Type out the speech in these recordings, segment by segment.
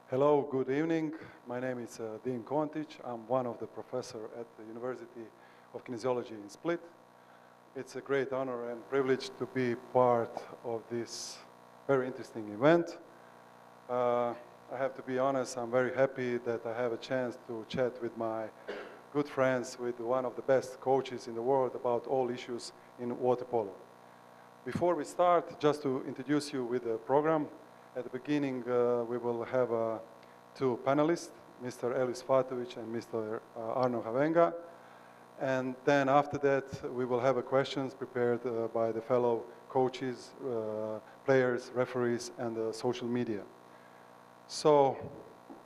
Hello, good evening. My name is Dean Kontić. I'm one of the professors at the University of Kinesiology in Split. It's a great honor and privilege to be part of this very interesting event. I have to be honest, I'm very happy that I have a chance to chat with my good friends, with one of the best coaches in the world about all issues in water polo. Before we start, just to introduce you with the program, at the beginning, we will have two panelists, Mr. Elis Fatovic and Mr. Arno Havenga. And then after that, we will have questions prepared by the fellow coaches, players, referees, and social media. So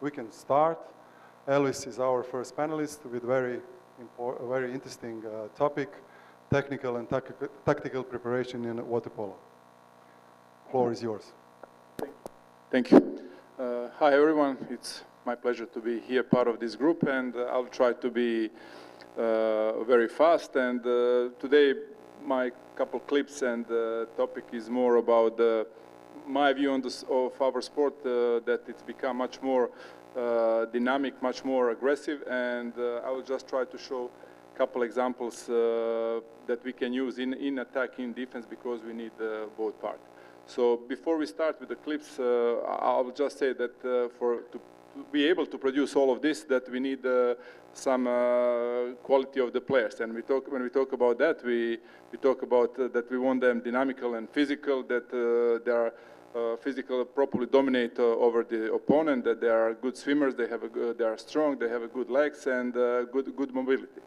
we can start. Elis is our first panelist with very interesting topic, technical and tactical preparation in water polo. Floor is yours. Thank you. Hi everyone, it's my pleasure to be here part of this group, and I'll try to be very fast. And today my couple clips and topic is more about my view on of our sport, that it's become much more dynamic, much more aggressive, and I will just try to show a couple examples that we can use in attack, in defense, because we need both parts. So before we start with the clips, I'll just say that to be able to produce all of this, that we need some quality of the players. And when we talk about that, we talk about that we want them dynamical and physical, that they are physical, properly dominate over the opponent, that they are good swimmers, they are strong, they have good legs and good mobility.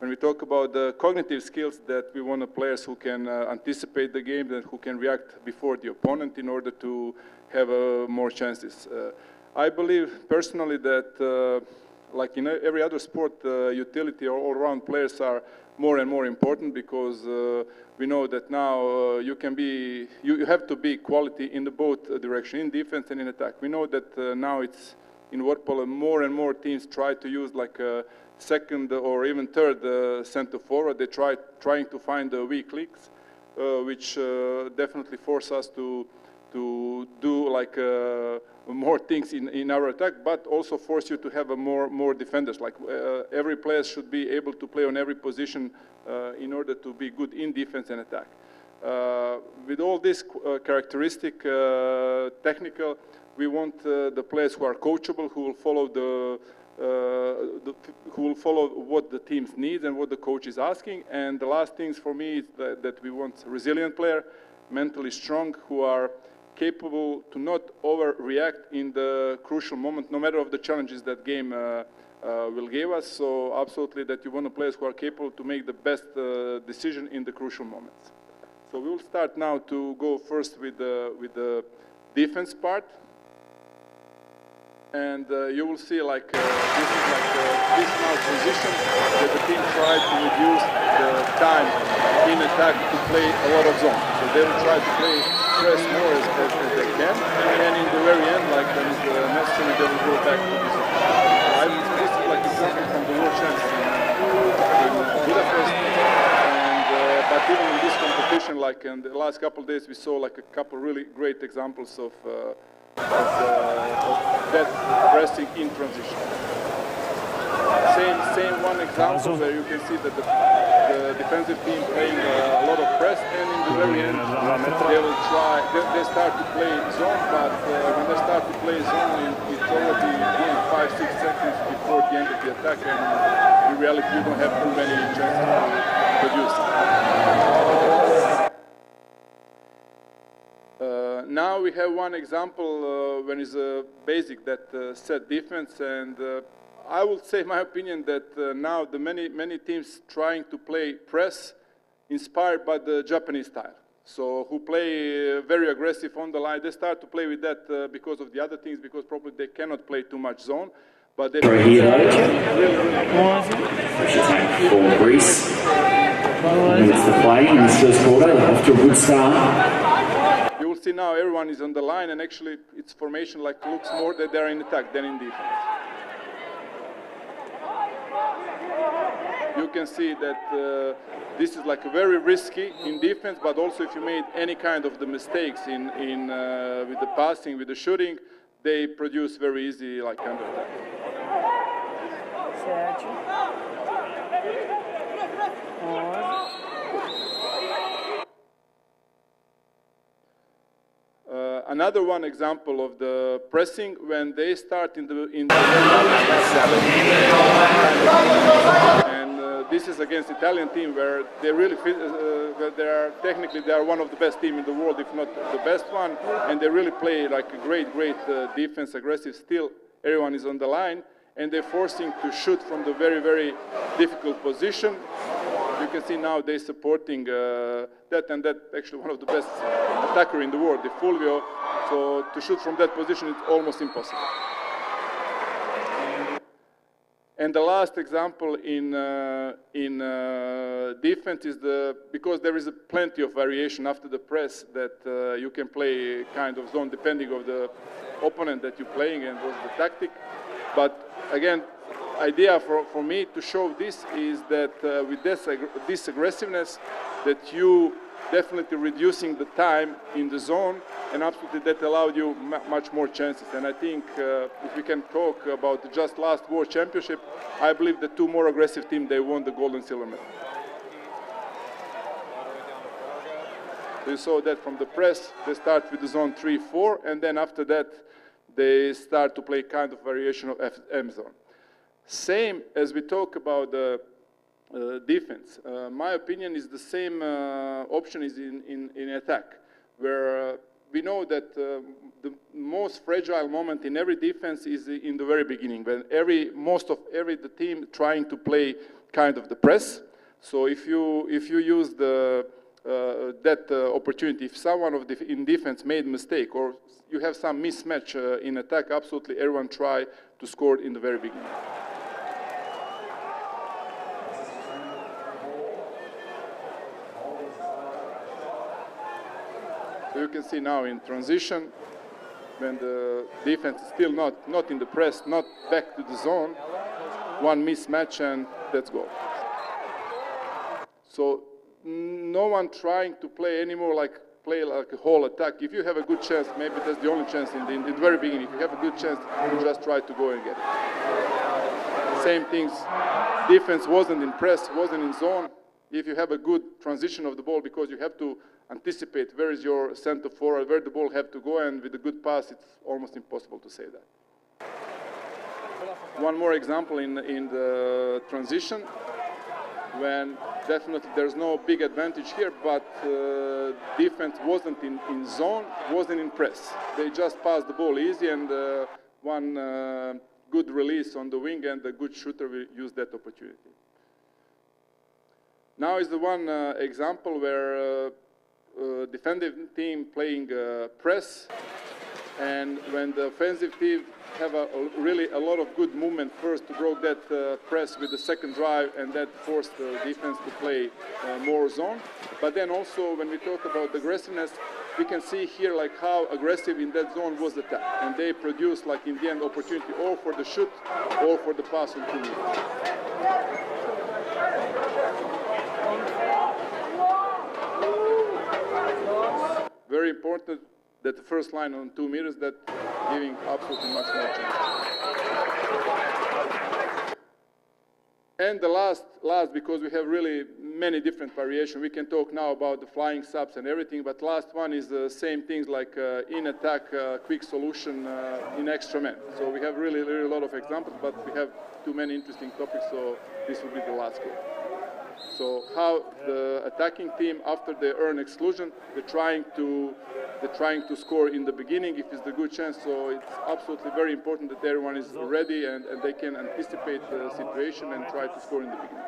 When we talk about the cognitive skills, that we want players who can anticipate the game, and who can react before the opponent in order to have more chances. I believe personally that, like in every other sport, utility or all-round players are more and more important, because we know that now you have to be quality in the both direction, in defense and in attack. We know that now it's in water polo, more and more teams try to use like a second or even third center forward. They trying to find the weak links, which definitely force us to do like more things in our attack, but also force you to have more defenders. Like every player should be able to play on every position in order to be good in defense and attack. With all this characteristic, technical, we want the players who are coachable, who will follow what the teams need and what the coach is asking. And the last things for me is that we want resilient player, mentally strong, who are capable to not overreact in the crucial moment, no matter of the challenges that game will give us. So absolutely that you want players who are capable to make the best decision in the crucial moments. So we will start now to go first with the defense part. And you will see like this is like this now position that the team tried to reduce the time in attack to play a lot of zone. So they will try to press more as they can, and in the very end, like when it's necessary, they will go back to this zone. This is like example from the World Champions in Budapest, and but even in this competition, like in the last couple of days, we saw like a couple really great examples of that pressing in transition. Same one example where you can see that the defensive team playing a lot of press, and in the very end they will try. They start to play zone, but when they start to play zone, it's already 5-6 seconds before the end of the attack, and in reality you don't have too many chances to produce. Now we have one example when it's a basic that set defense, and I would say my opinion that now the many teams trying to play press inspired by the Japanese style. So who play very aggressive on the line, they start to play with that because of the other things, because probably they cannot play too much zone. But they really for Greece. Minutes to play in this first quarter, off to a good start. You will see now everyone is on the line, and actually its formation like looks more that they're in attack than in defense. You can see that this is like very risky in defense, but also if you made any kind of the mistakes with the passing, with the shooting, they produce very easy like counter-attack. Another one example of the pressing when they start in the and this is against Italian team where they really they are one of the best team in the world, if not the best one, and they really play like a great defense, aggressive. Still, everyone is on the line, and they're forcing to shoot from the very difficult position. You can see now they're supporting that, and that actually one of the best attacker in the world, the Fulvio. So to shoot from that position, it's almost impossible. And the last example in defense is because there is plenty of variation after the press that you can play kind of zone depending on the opponent that you're playing and what's the tactic. But again, idea for me to show this is that with this aggressiveness that you definitely reducing the time in the zone, and absolutely that allowed you much more chances. And I think if we can talk about the just last World Championship, I believe the two more aggressive teams, they won the gold and silver medal. So you saw that from the press, they start with the zone 3-4, and then after that, they start to play kind of variation of M zone. Same as we talk about the defense. My opinion is the same option is in attack, where we know that the most fragile moment in every defense is in the very beginning, when the team trying to play kind of the press. So if you use that opportunity, if someone in defense made a mistake or you have some mismatch in attack, absolutely everyone try to score in the very beginning. So you can see now in transition, when the defense is still not in the press, not back to the zone, one mismatch and let's go. So no one trying to play anymore play like a whole attack. If you have a good chance, maybe that's the only chance in the very beginning. If you have a good chance, you just try to go and get it. Same things, defense wasn't in press, wasn't in zone. If you have a good transition of the ball, because you have to anticipate where is your center forward, where the ball have to go, and with a good pass, it's almost impossible to say that. One more example in the transition, when definitely there's no big advantage here, but defense wasn't in zone, wasn't in press. They just passed the ball easy, and one good release on the wing, and a good shooter will use that opportunity. Now is the one example where defensive team playing press, and when the offensive team have really a lot of good movement first to broke that press with the second drive, and that forced the defense to play more zone. But then also when we talk about aggressiveness, we can see here like how aggressive in that zone was the attack, and they produced like in the end opportunity or for the shoot or for the pass on 2 meters. Very important that the first line on 2 meters, that giving absolutely much more chance. And the last, because we have really many different variations, we can talk now about the flying subs and everything, but last one is the same things like in attack, quick solution in extra man. So we have really a lot of examples, but we have too many interesting topics, so this will be the last one. So how the attacking team, after they earn exclusion, they're trying to score in the beginning if it's the good chance. So it's absolutely very important that everyone is ready and they can anticipate the situation and try to score in the beginning.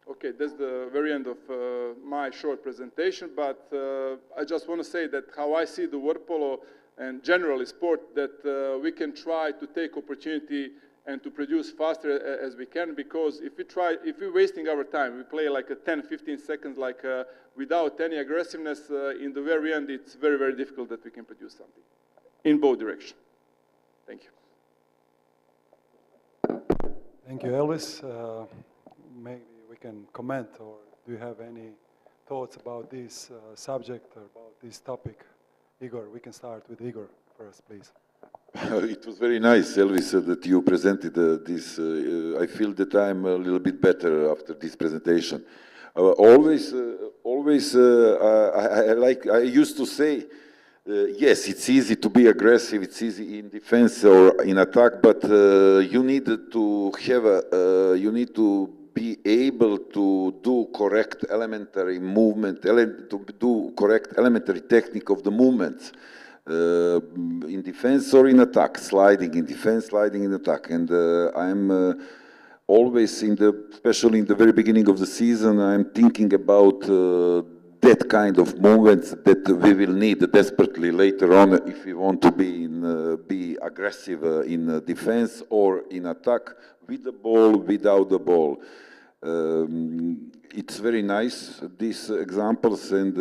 Okay, that's the very end of my short presentation, but I just want to say that how I see the water polo and generally sport, that we can try to take opportunity and to produce faster as we can, because if we're wasting our time, we play like a 10, 15 seconds without any aggressiveness, in the very end, it's very, very difficult that we can produce something in both directions. Thank you. Thank you, Elvis. Maybe we can comment, or do you have any thoughts about this subject or about this topic? Igor, we can start with Igor first, please. It was very nice, Elvis, that you presented this. I feel that I'm a little bit better after this presentation. I used to say, yes, it's easy to be aggressive, it's easy in defense or in attack, but you need to be able to do correct elementary movement, to do correct elementary technique of the movements. In defense or in attack, sliding in defense, sliding in attack. And I'm always, especially in the very beginning of the season, I'm thinking about that kind of movements that we will need desperately later on if we want to be aggressive in defense or in attack, with the ball, without the ball. It's very nice, these examples, and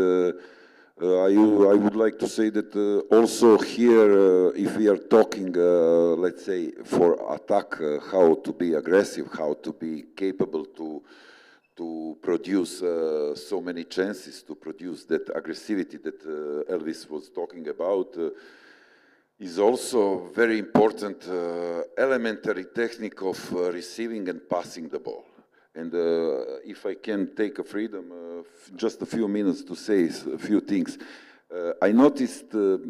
I would like to say that also here, if we are talking, let's say, for attack, how to be aggressive, how to be capable to produce so many chances, to produce that aggressivity that Elvis was talking about, is also very important elementary technique of receiving and passing the ball. And if I can take a freedom, just a few minutes to say a few things. I noticed a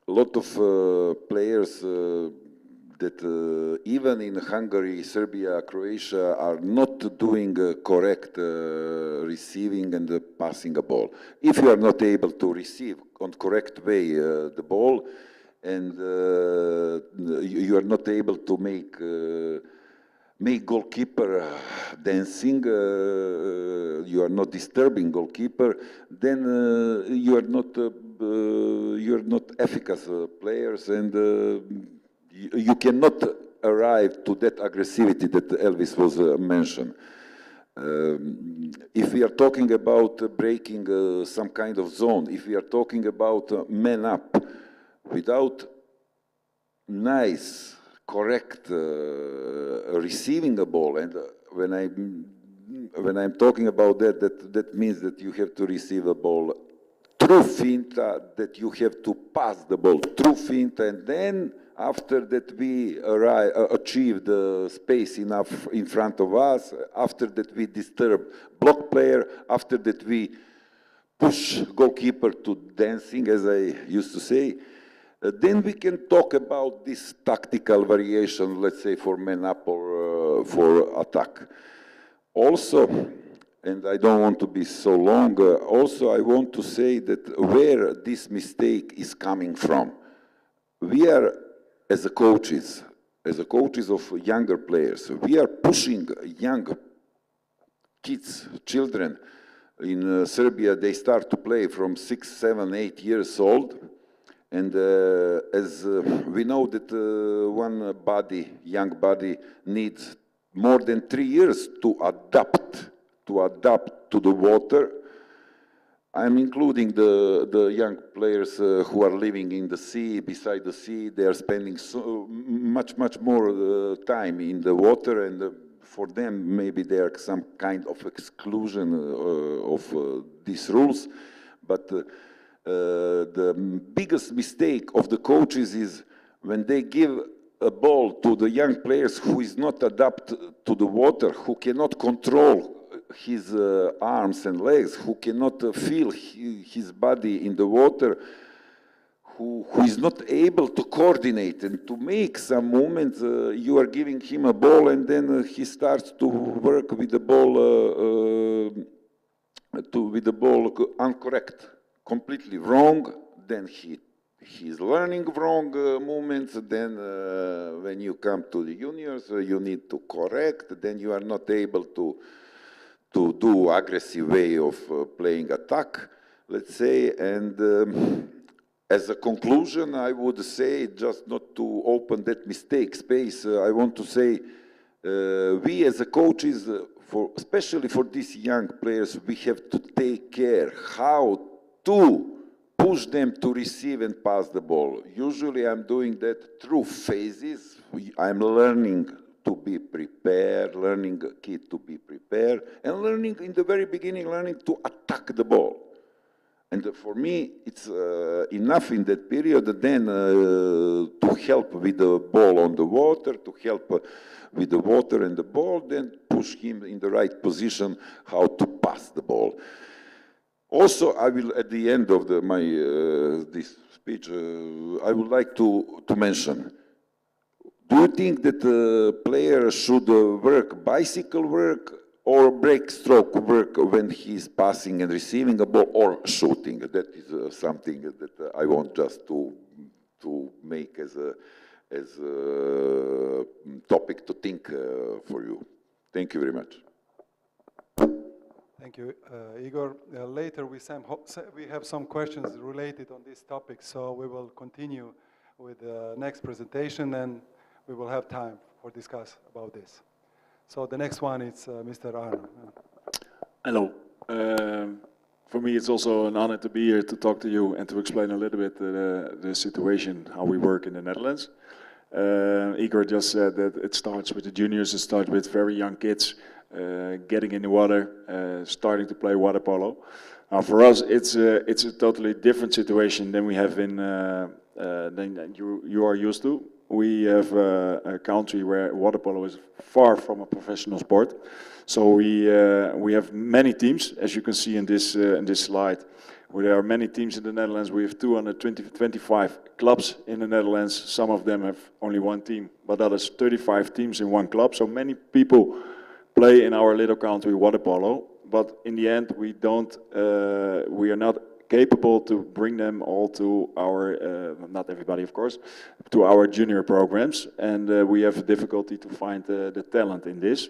lot of players that even in Hungary, Serbia, Croatia are not doing correct receiving and passing a ball. If you are not able to receive on correct way the ball, and you are not able to make goalkeeper dancing, you are not disturbing goalkeeper, then you are not efficacious players, and you cannot arrive to that aggressivity that Elvis was mentioned. If we are talking about breaking some kind of zone, if we are talking about man up, without nice, correct receiving a ball, and when I'm talking about that means that you have to receive a ball through finta, that you have to pass the ball through finta, and then after that we achieve the space enough in front of us, after that we disturb block player, after that we push goalkeeper to dancing, as I used to say. Then we can talk about this tactical variation, let's say for man up or for attack. Also, and I don't want to be so long, also I want to say that where this mistake is coming from. We are, as coaches of younger players, we are pushing young kids, children. In Serbia, they start to play from 6, 7, 8 years old. And as we know that one young body needs more than 3 years to adapt to the water. I'm including the young players who are living in the sea, beside the sea. They are spending so much more time in the water, and for them maybe there are some kind of exclusion of these rules. But the biggest mistake of the coaches is when they give a ball to the young players who is not adapted to the water, who cannot control his arms and legs, who cannot feel his body in the water, who is not able to coordinate and to make some movements. You are giving him a ball, and then he starts to work with the ball incorrect, completely wrong. Then he's learning wrong movements. Then when you come to the juniors, you need to correct. Then you are not able to do aggressive way of playing attack, let's say. And as a conclusion, I would say, just not to open that mistake space, I want to say, we as a coaches, especially for these young players, we have to take care how to push them to receive and pass the ball. Usually I'm doing that through phases. I'm learning to be prepared, learning a kid to be prepared, and learning in the very beginning, learning to attack the ball. And for me, it's enough in that period then to help with the ball on the water, to help with the water and the ball, then push him in the right position how to pass the ball. Also, I will, at the end of my this speech, I would like to mention, do you think that a player should work bicycle work or breaststroke work when he's passing and receiving a ball or shooting? That is something that I want just to make as a topic to think for you. Thank you very much. Thank you, Igor. Later we have some questions related on this topic, so we will continue with the next presentation and we will have time for discuss about this. So the next one is Mr. Arno. Hello. For me, it's also an honor to be here to talk to you and to explain a little bit the situation, how we work in the Netherlands. Igor just said that it starts with the juniors, it starts with very young kids getting in the water, starting to play water polo. Now for us, it's a totally different situation than we have in than you are used to. We have a country where water polo is far from a professional sport. So we have many teams, as you can see in this slide. There are many teams in the Netherlands. We have 225 clubs in the Netherlands. Some of them have only one team, but others 35 teams in one club. So many people play in our little country water polo. But in the end, we are not capable to bring them all to our, not everybody of course, to our junior programs. And we have difficulty to find the talent in this.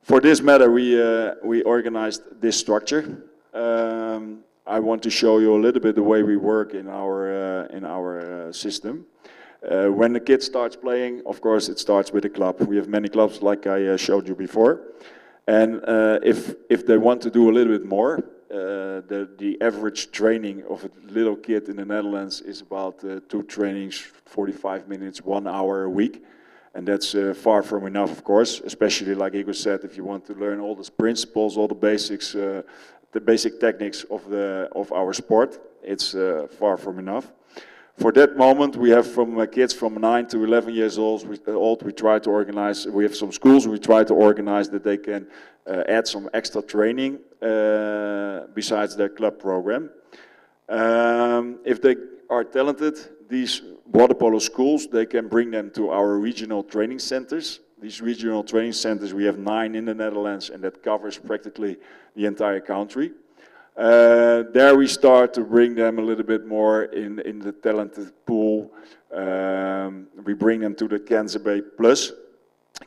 For this matter, we organized this structure. I want to show you a little bit the way we work in our system. When the kid starts playing, of course, it starts with a club. We have many clubs, like I showed you before. And if they want to do a little bit more, the average training of a little kid in the Netherlands is about 2 trainings, 45 minutes, 1 hour a week. And that's far from enough, of course, especially like Igor said, if you want to learn all the principles, all the basics, the basic techniques of our sport, it's far from enough. For that moment, we have from kids from 9 to 11 years old, we try to organize, we have some schools, we try to organize that they can add some extra training besides their club program. If they are talented, these water polo schools, they can bring them to our regional training centers. These regional training centers, we have 9 in the Netherlands, and that covers practically the entire country. There we start to bring them a little bit more in the talented pool. We bring them to the KNZB Plus.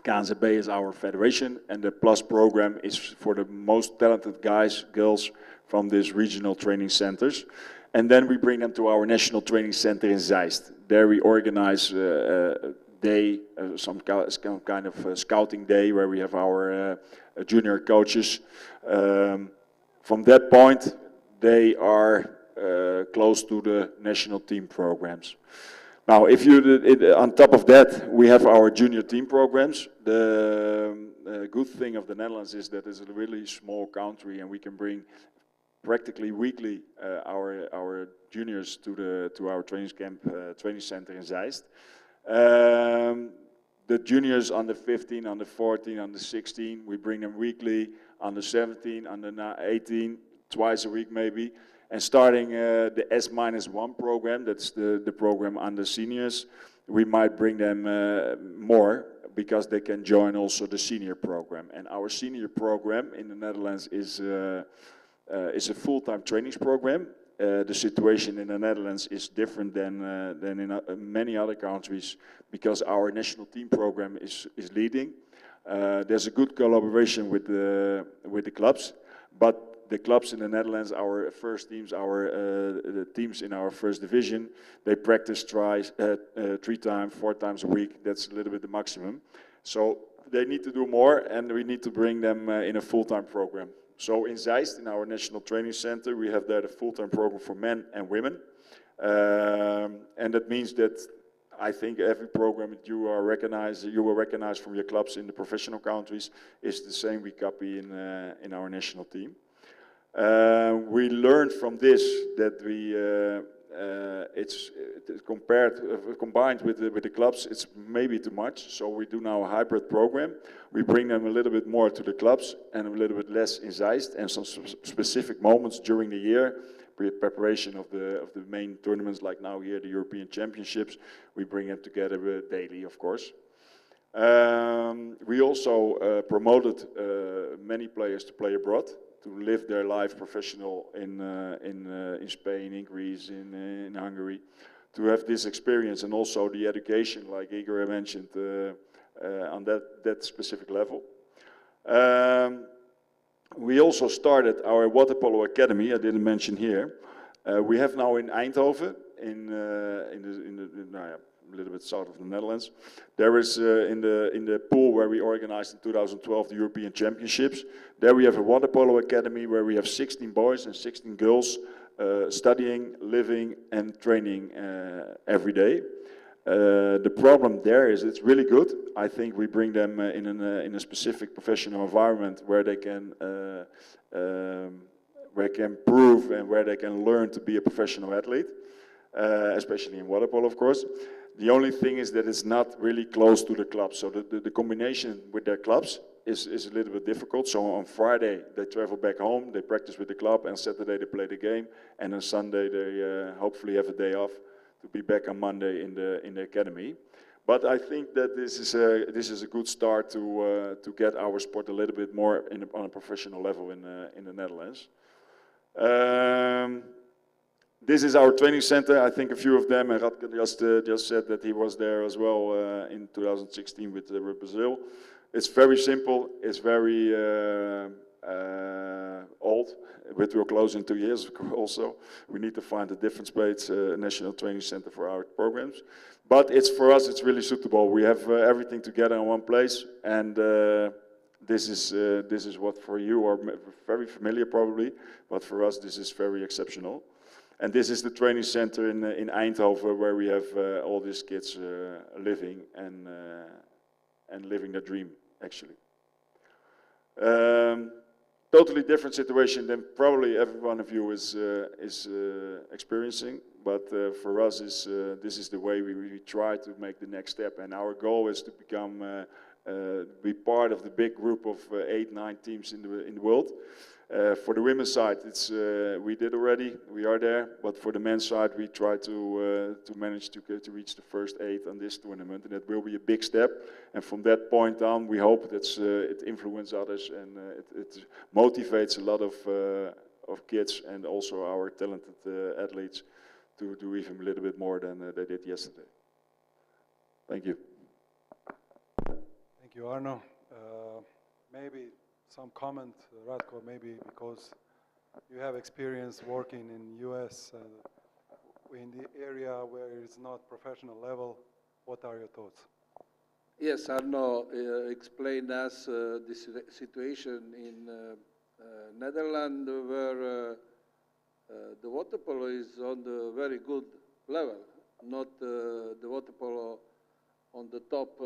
KNZB is our federation, and the Plus program is for the most talented guys, girls from these regional training centers. And then we bring them to our national training center in Zeist. There we organize day, some kind of scouting day where we have our junior coaches. From that point, they are close to the national team programs. Now, if you on top of that, we have our junior team programs. The good thing of the Netherlands is that it's a really small country, and we can bring practically weekly our juniors to our training camp, training center in Zeist. The juniors under 15, under 14, under 16, we bring them weekly, under 17, under 18, twice a week maybe. And starting the S-1 program, that's the program under seniors, we might bring them more because they can join also the senior program. And our senior program in the Netherlands is a full-time trainings program. The situation in the Netherlands is different than in many other countries because our national team program is leading. There's a good collaboration with the clubs, but the clubs in the Netherlands, our first teams, the teams in our first division, they practice 3 times, 4 times a week. That's a little bit the maximum. So they need to do more, and we need to bring them in a full-time program. So in Zeist, in our national training center, we have there the full-time program for men and women. And that means that I think every program that you will recognize from your clubs in the professional countries is the same we copy in our national team. We learned from this that it's combined with the clubs, it's maybe too much. So we do now a hybrid program. We bring them a little bit more to the clubs and a little bit less in Zeist, and some specific moments during the year. Preparation of the main tournaments, like now here the European Championships, we bring them together daily, of course. We also promoted many players to play abroad, to live their life professional in Spain, in Greece, in Hungary, to have this experience, and also the education, like Igor mentioned, on that specific level. We also started our water polo academy. I didn't mention here. We have now in Eindhoven, a little bit south of the Netherlands. There is in the pool where we organized in 2012 the European Championships. There we have a water polo academy where we have 16 boys and 16 girls studying, living, and training every day. The problem there is it's really good. I think we bring them in a specific professional environment where they can prove and where they can learn to be a professional athlete, especially in water polo, of course. The only thing is that it's not really close to the club, so the combination with their clubs is a little bit difficult. So on Friday they travel back home, they practice with the club, and Saturday they play the game, and on Sunday they hopefully have a day off to be back on Monday in the academy. But I think that this is a good start to get our sport a little bit more on a professional level in the Netherlands. This is our training center. I think a few of them, and Radke just said that he was there as well in 2016 with Brazil. It's very simple. It's very old, but we'll close in 2 years also. We need to find a different space, national training center for our programs. But for us, it's really suitable. We have everything together in one place, and this is what for you are very familiar probably, but for us this is very exceptional. And this is the training center in Eindhoven, where we have all these kids living and living their dream, actually. Totally different situation than probably every one of you is experiencing, but for us this is the way we try to make the next step, and our goal is to be part of the big group of 8-9 teams in the world. For the women's side, we did already, we are there, but for the men's side we try to manage to reach the first 8 on this tournament, and it will be a big step, and from that point on we hope that it influences others, and it motivates a lot of kids and also our talented athletes to do even a little bit more than they did yesterday. Thank you. Thank you, Arno. Maybe some comment, Radko, maybe because you have experience working in US, in the area where it's not professional level. What are your thoughts? Yes, Arno explained us the situation in Netherlands, where the water polo is on the very good level, not the water polo on the top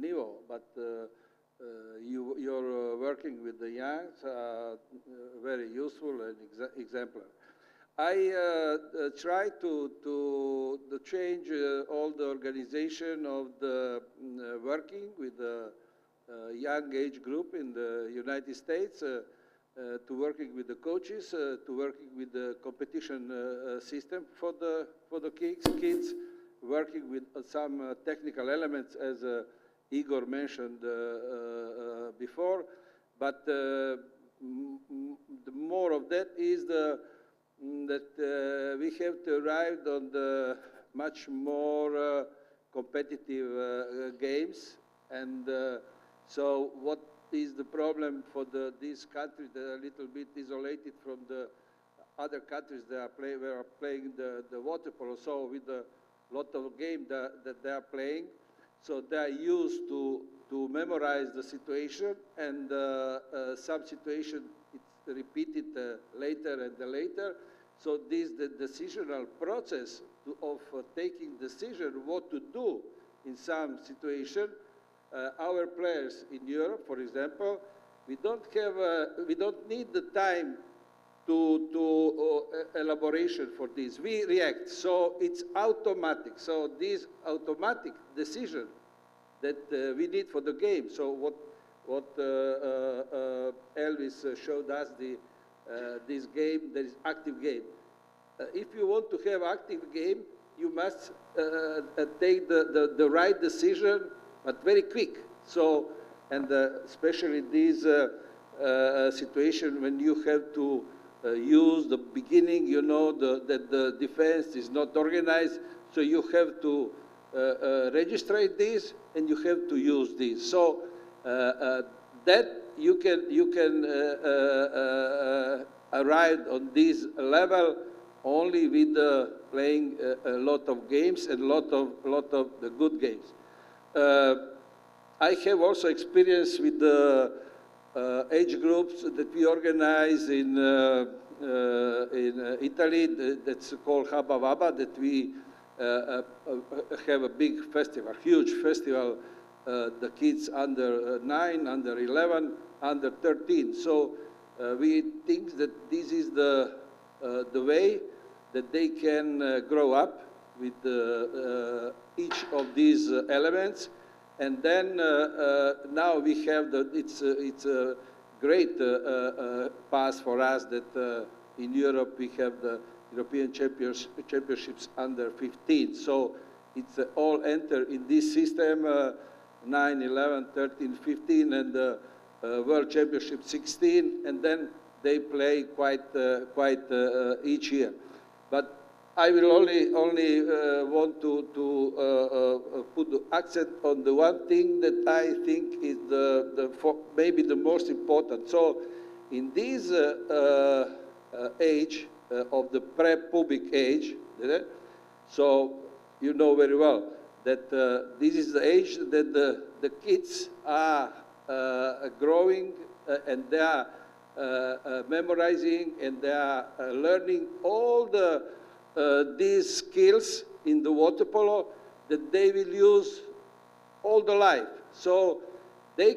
niveau, but you're working with the youngs, very useful and exemplary. I try to change all the organization of the working with the young age group in the United States, to working with the coaches, to working with the competition system for the kids, working with some technical elements as Igor mentioned before, but the more of that is that we have to arrive on the much more competitive games, and so what is the problem for these countries that are a little bit isolated from the other countries that are playing the water polo. So with a lot of games that they are playing, so they are used to memorize the situation, and some situation it's repeated later and later. So this the decisional process of taking decision what to do in some situation. Our players in Europe, for example, we don't need the time to elaboration for this. We react, so it's automatic. So this automatic decision that we need for the game. So what Elvis showed us, this game, that is active game. If you want to have active game, you must take the right decision, but very quick. So, and especially this situation when you have to use the beginning, you know, that the defense is not organized, so you have to register this and you have to use this. So that you can arrive on this level only with playing a lot of games and a lot of the good games. I have also experience with the age groups that we organize in Italy, that's called Haba Vaba, that we have a big festival, huge festival, the kids under 9, under 11, under 13. So we think that this is the way that they can grow up with each of these elements. And then now we have it's a great pass for us that in Europe we have the European Championships under 15. So it's all enter in this system, 9, 11, 13, 15, and the World Championship 16, and then they play quite each year. But I will only want to put the accent on the one thing that I think is maybe the most important. So in this age of the pre-pubic age, so you know very well that this is the age that the kids are growing and they are memorizing and they are learning all these skills in the water polo that they will use all the life. So they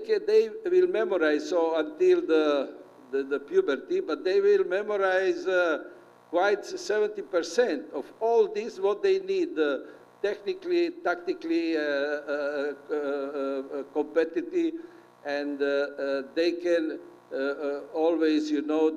will memorize so until the puberty, but they will memorize quite 70% of all this what they need technically, tactically, competitive, and they can always, you know,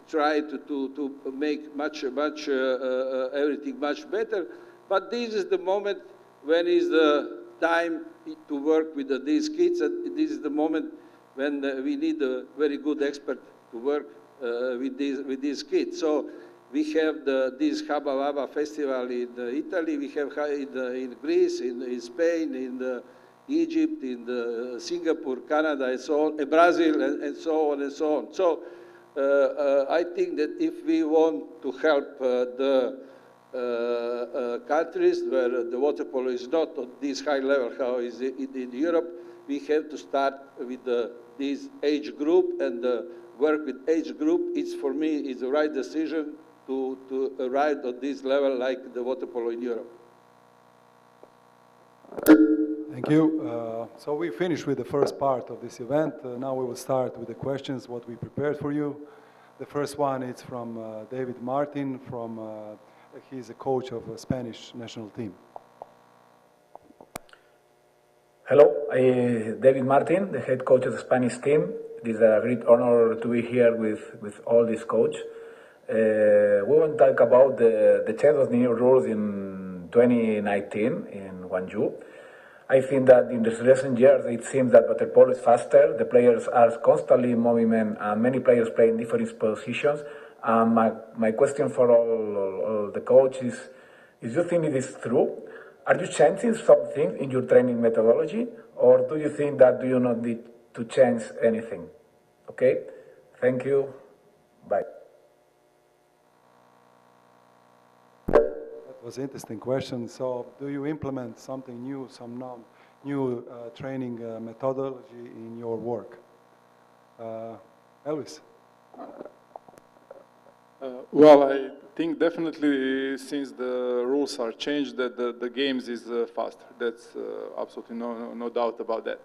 try to make much everything much better. But this is the moment when is the time to work with these kids, and this is the moment when we need a very good expert to work with these kids. So we have this Haba Vaba festival in Italy, we have in Greece, in Spain, in Egypt, in Singapore, Canada, and so on, Brazil, and so on and so on. So I think that if we want to help the countries where the water polo is not on this high level, how is it in Europe, we have to start with this age group and work with age group. It's, for me, is the right decision to arrive at this level like the water polo in Europe. Thank you. So we finished with the first part of this event. Now we will start with the questions, what we prepared for you. The first one is from David Martin, he's a coach of the Spanish national team. Hello, I'm David Martin, the head coach of the Spanish team. It is a great honor to be here with all these coaches. We want to talk about the change of the new rules in 2019 in Guangzhou. I think that in the recent years it seems that water polo is faster, the players are constantly in movement and many players play in different positions. My question for all the coaches is you think it is true? Are you changing something in your training methodology, or do you think that do you not need to change anything? Okay, thank you, bye. That was an interesting question. So do you implement something new, some new training methodology in your work? Elvis? Well, I think definitely since the rules are changed, that the games is faster. That's absolutely no doubt about that.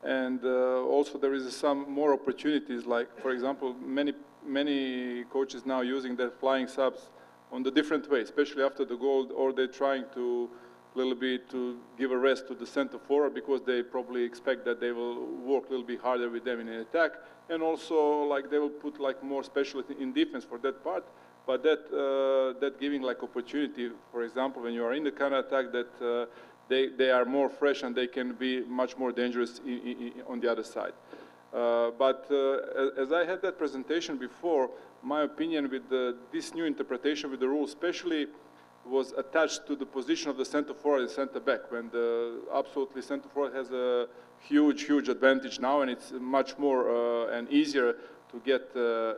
And also there is some more opportunities, like for example, many coaches now using their flying subs on the different way, especially after the goal, or they're trying to little bit to give a rest to the center forward because they probably expect that they will work a little bit harder with them in an attack, and also like they will put like more specialty in defense for that part. But that giving like opportunity, for example, when you are in the counter attack, that they are more fresh and they can be much more dangerous on the other side. But as I had that presentation before, my opinion with this new interpretation with the rules, especially was attached to the position of the center forward and center back, when the absolutely center forward has a huge advantage now, and it's much more and easier to get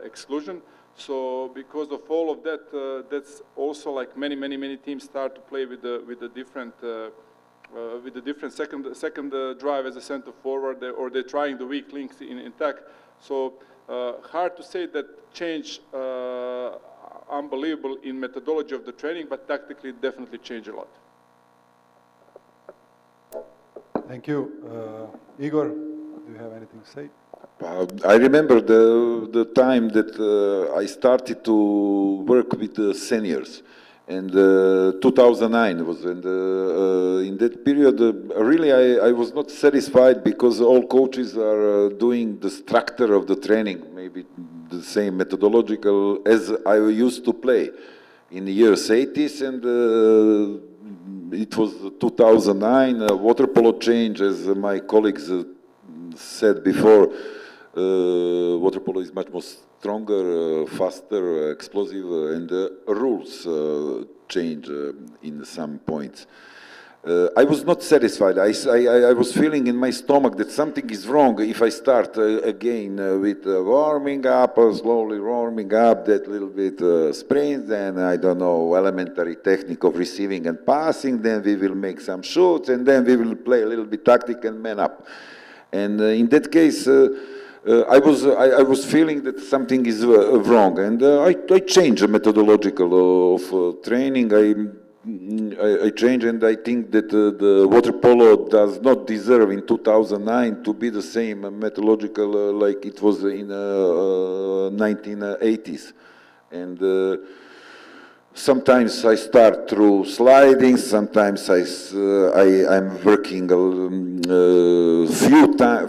exclusion. So because of all of that, that's also like many teams start to play with the different second drive as a center forward, or they're trying the weak links in attack. So hard to say that change unbelievable in methodology of the training, but tactically definitely change a lot. Thank you. Igor, do you have anything to say? I remember the time that I started to work with the seniors, and 2009 was, and in that period, really I was not satisfied because all coaches are doing the structure of the training, maybe the same methodological as I used to play in the years 80s, and it was 2009, water polo change, as my colleagues said before. Water polo is much more stronger, faster, explosive, and rules change in some points. I was not satisfied. I was feeling in my stomach that something is wrong if I start again with warming up, slowly warming up, that little bit sprint, then I don't know, elementary technique of receiving and passing, then we will make some shoots, and then we will play a little bit tactic and man up. And in that case, I was feeling that something is wrong, and I changed the methodological of training. I changed, and I think that the water polo does not deserve in 2009 to be the same methodological like it was in 1980s. And sometimes I start through sliding, sometimes I'm working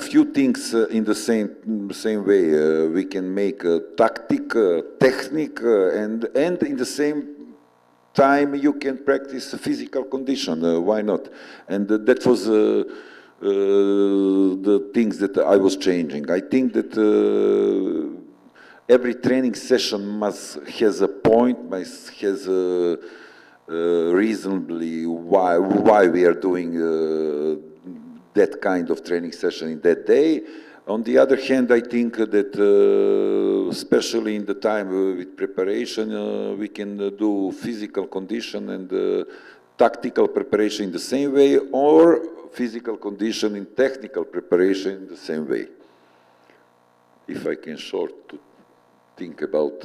few things in the same way. We can make a tactic, technique, and in the same time you can practice physical condition. Why not? And that was the things that I was changing. I think that every training session has a point, has a reasonably why we are doing that kind of training session in that day. On the other hand, I think that especially in the time with preparation, we can do physical condition and tactical preparation in the same way, or physical condition and technical preparation in the same way. If I can think about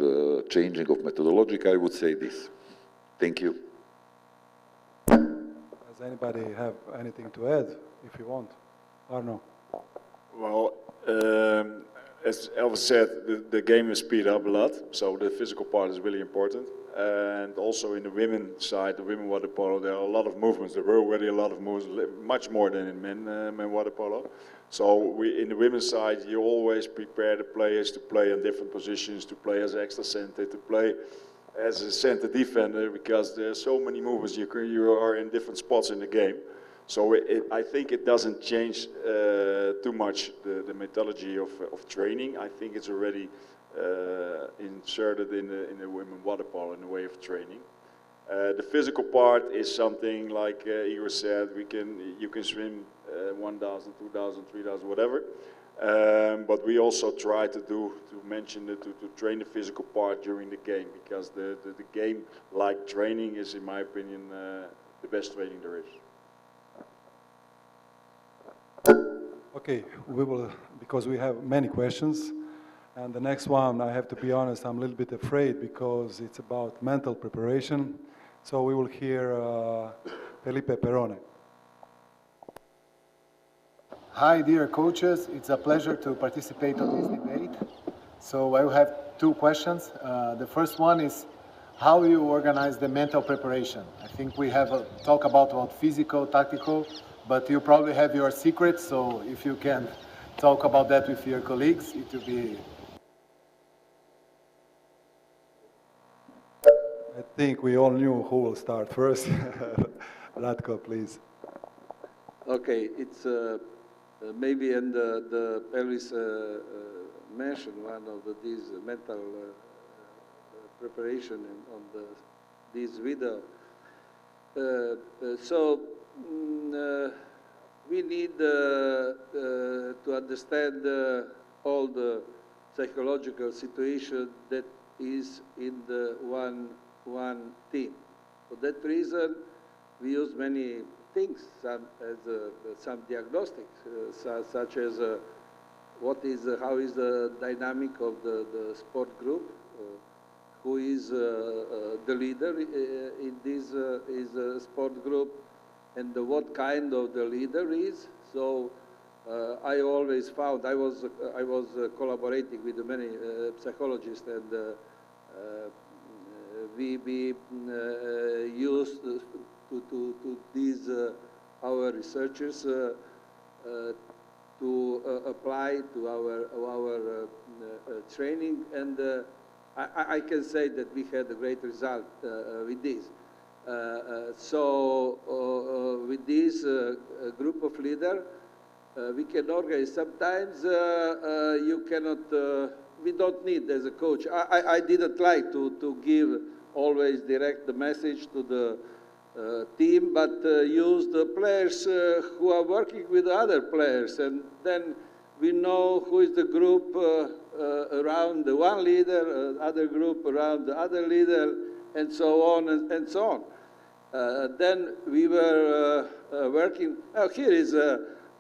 changing of methodology, I would say this. Thank you. Does anybody have anything to add, if you want? Arno? Well, as Elvis said, the game is speed up a lot, so the physical part is really important. And also in the women's side, the women water polo, there are a lot of movements. There were already a lot of movements, much more than in men water polo. So in the women's side, you always prepare the players to play in different positions, to play as extra center, to play as a center defender, because there are so many movements. You are in different spots in the game. So I think it doesn't change too much the methodology of training. I think it's already inserted in the women water polo in the way of training. The physical part is something like Igor said. You can swim 1,000, 2,000, 3,000, whatever. But we also try to mention to train the physical part during the game, because the game, like training, is, in my opinion, the best training there is. Okay, we will, because we have many questions, and the next one, I have to be honest, I'm a little bit afraid because it's about mental preparation. So we will hear Felipe Perone. Hi, dear coaches. It's a pleasure to participate on this debate. So I will have two questions. The first one is how you organize the mental preparation. I think we have a talk about physical, tactical, but you probably have your secrets. So if you can talk about that with your colleagues, it will be. I think we all knew who will start first. Ratko, please. Okay, it's maybe, and the Elvis mentioned one of these mental preparation on this video. We need to understand all the psychological situation that is in the one team. For that reason, we use many things, some diagnostics, such as how is the dynamic of the sport group, who is the leader in this sport group, and what kind of the leader is. So I always found, I was collaborating with many psychologists, and we used to these our researchers to apply to our training, and I can say that we had a great result with this. With this group of leaders, we can organize. Sometimes you cannot. We don't need as a coach. I didn't like to give always direct the message to the team, but use the players who are working with other players, and then we know who is the group around the one leader, other group around the other leader, and so on and so on. Then we were working. Oh, here is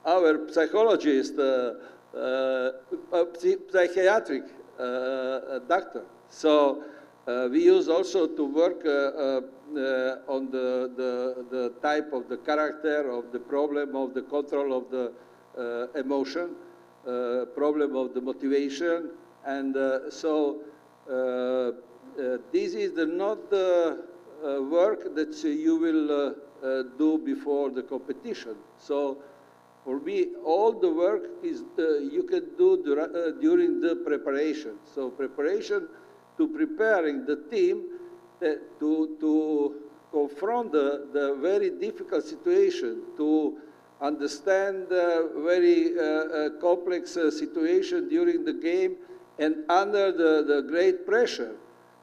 our psychologist, psychiatric doctor. So we use also to work on the type of the character, of the problem, of the control of the emotion, problem of the motivation, and this is not the work that you will do before the competition. So for me, all the work is you can do during the preparation. So preparation to preparing the team to confront the very difficult situation, to understand very complex situation during the game and under the great pressure.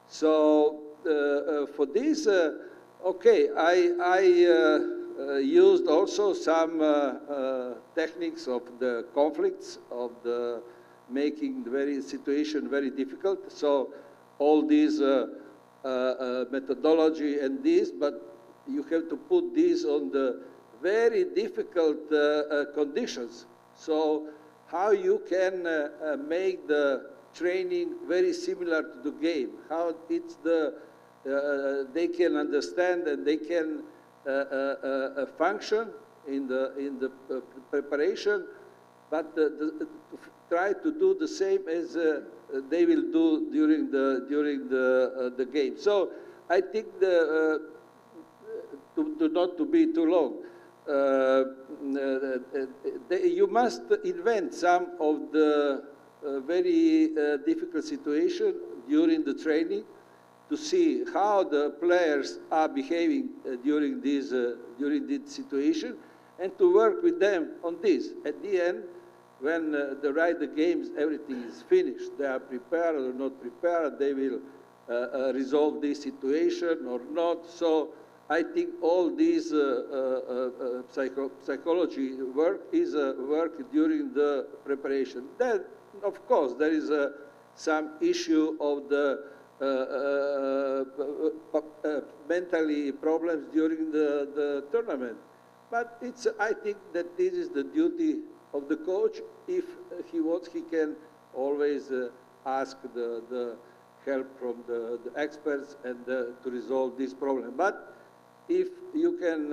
So for this, okay, I used also some techniques of the conflicts, of the making the very situation very difficult. So all these methodology and this, but you have to put this on the very difficult conditions. So how you can make the training very similar to the game, how it's they can understand and they can function in the preparation, but try to do the same as they will do during the game. So I think not to be too long. You must invent some of the very difficult situation during the training to see how the players are behaving during this situation, and to work with them on this. At the end, when the games, everything is finished, they are prepared or not prepared, they will resolve this situation or not. So I think all these psychology work is work during the preparation. Then, of course, there is some issue of the mentally problems during the tournament. But I think that this is the duty of the coach. If he wants, he can always ask the help from the experts and to resolve this problem. But if you can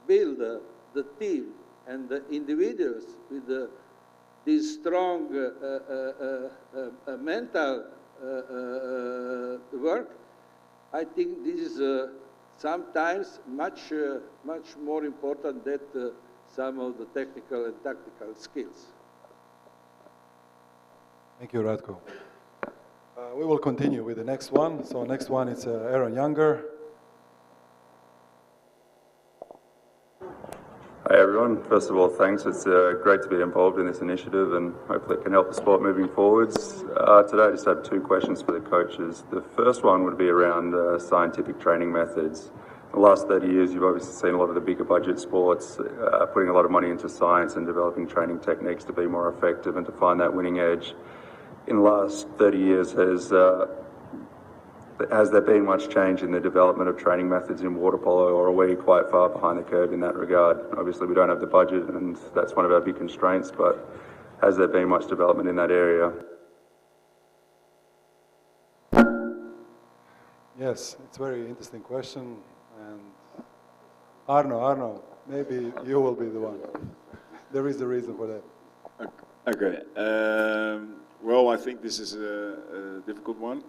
build the team and the individuals with this strong mental work, I think this is sometimes much more important than some of the technical and tactical skills. Thank you, Ratko. We will continue with the next one. So next one is Aaron Younger. Hi everyone, first of all thanks, it's great to be involved in this initiative and hopefully it can help the sport moving forwards. Today I just have two questions for the coaches. The first one would be around scientific training methods. In the last 30 years you've obviously seen a lot of the bigger budget sports putting a lot of money into science and developing training techniques to be more effective and to find that winning edge. In the last 30 years has there been much change in the development of training methods in water polo, or are we quite far behind the curve in that regard? Obviously we don't have the budget and that's one of our big constraints, but has there been much development in that area? Yes, it's a very interesting question. And Arno, maybe you will be the one. There is a reason for that. Okay. Well, I think this is a difficult one.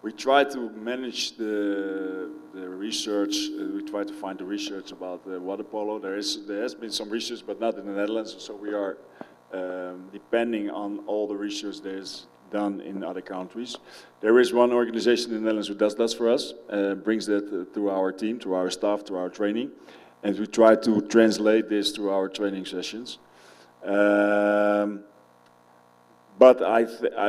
We try to manage the research. We try to find the research about water polo. There has been some research, but not in the Netherlands. So we are depending on all the research that is done in other countries. There is one organization in the Netherlands who does that for us, brings that to our team, to our staff, to our training, and we try to translate this to our training sessions. But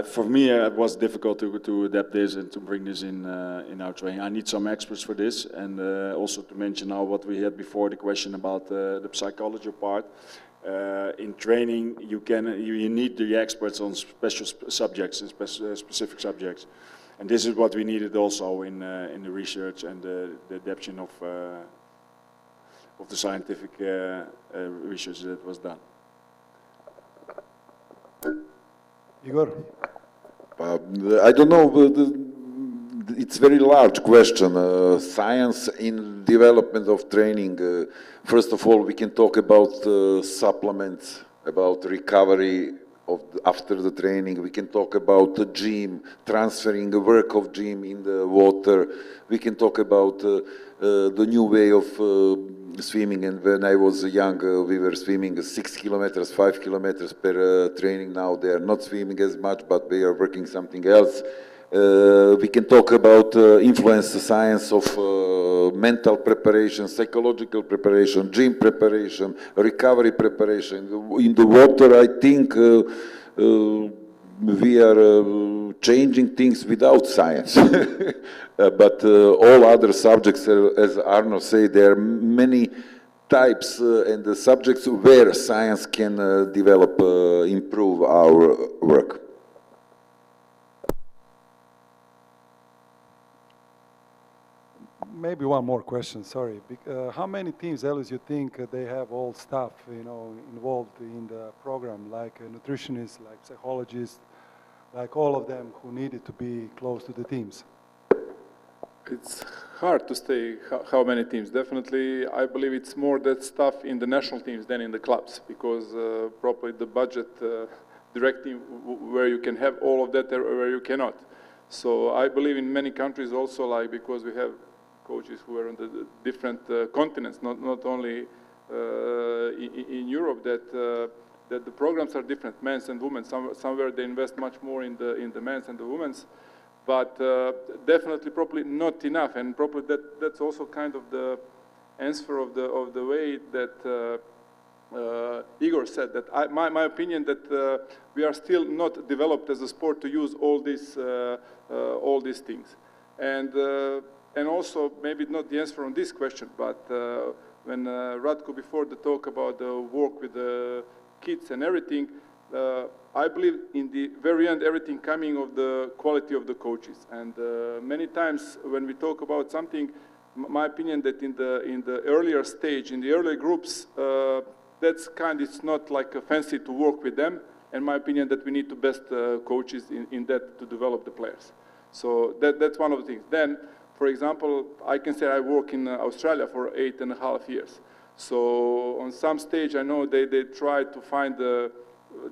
for me, it was difficult to adapt this and to bring this in our training. I need some experts for this, and also to mention now what we had before, the question about the psychology part. In training, you need the experts on special subjects and specific subjects, and this is what we needed also in the research and the adaptation of the scientific research that was done. Igor? I don't know, it's a very large question. Science in development of training. First of all, we can talk about supplements, about recovery after the training. We can talk about the gym, transferring the work of gym in the water. We can talk about the new way of swimming, and when I was young we were swimming 6 kilometers, 5 kilometers per training. Now they are not swimming as much, but they are working something else. We can talk about influence science of mental preparation, psychological preparation, gym preparation, recovery preparation. In the water, I think we are changing things without science. But all other subjects, as Arno said, there are many types and the subjects where science can develop, improve our work. Maybe one more question, sorry. How many teams, Elias, you think they have all staff, involved in the program, like nutritionists, like psychologists, like all of them who needed to be close to the teams? It's hard to say how many teams. Definitely, I believe it's more that stuff in the national teams than in the clubs, because probably the budget directing where you can have all of that or where you cannot. So I believe in many countries also, like, because we have coaches who are on the different continents, not only in Europe, that the programs are different, men's and women's. Somewhere they invest much more in the men's and the women's, but definitely probably not enough, and probably that's also kind of the answer of the way that Igor said, that my opinion that we are still not developed as a sport to use all these things. And and also maybe not the answer on this question, but when Radko before the talk about the work with the kids and everything, I believe in the very end everything coming of the quality of the coaches. And many times when we talk about something, my opinion that in the earlier stage, in the earlier groups, that's it's not like fancy to work with them. And my opinion that we need to best coaches in that to develop the players. So that's one of the things. Then, for example, I can say I work in Australia for 8.5 years. So on some stage, I know they try to find,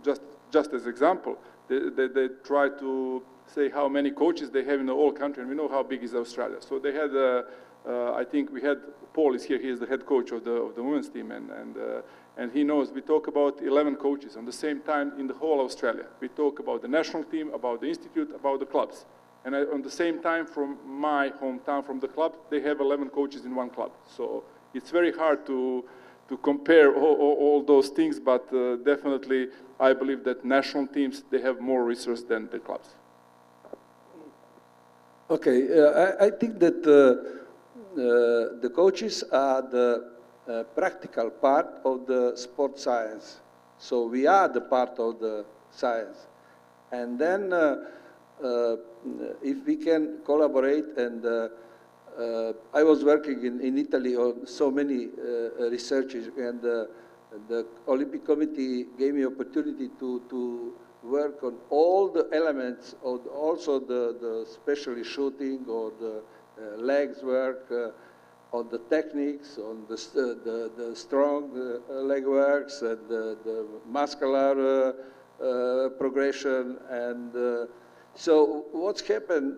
just as example, they try to say how many coaches they have in the whole country, and we know how big is Australia. So they had, I think we had, Paul is here, he is the head coach of the women's team, and he knows, we talk about 11 coaches on the same time in the whole Australia. We talk about the national team, about the institute, about the clubs. And on the same time, from my hometown, from the club, they have 11 coaches in one club. So it's very hard to compare all those things, but definitely I believe that national teams, they have more resources than the clubs. Okay, I think that the coaches are the practical part of the sport science. So we are the part of the science. And then if we can collaborate, and I was working in Italy on so many researches, and the Olympic Committee gave me opportunity to work on all the elements of also the especially shooting or the legs work, on the techniques, on the strong leg works, and the muscular progression. And so what's happened,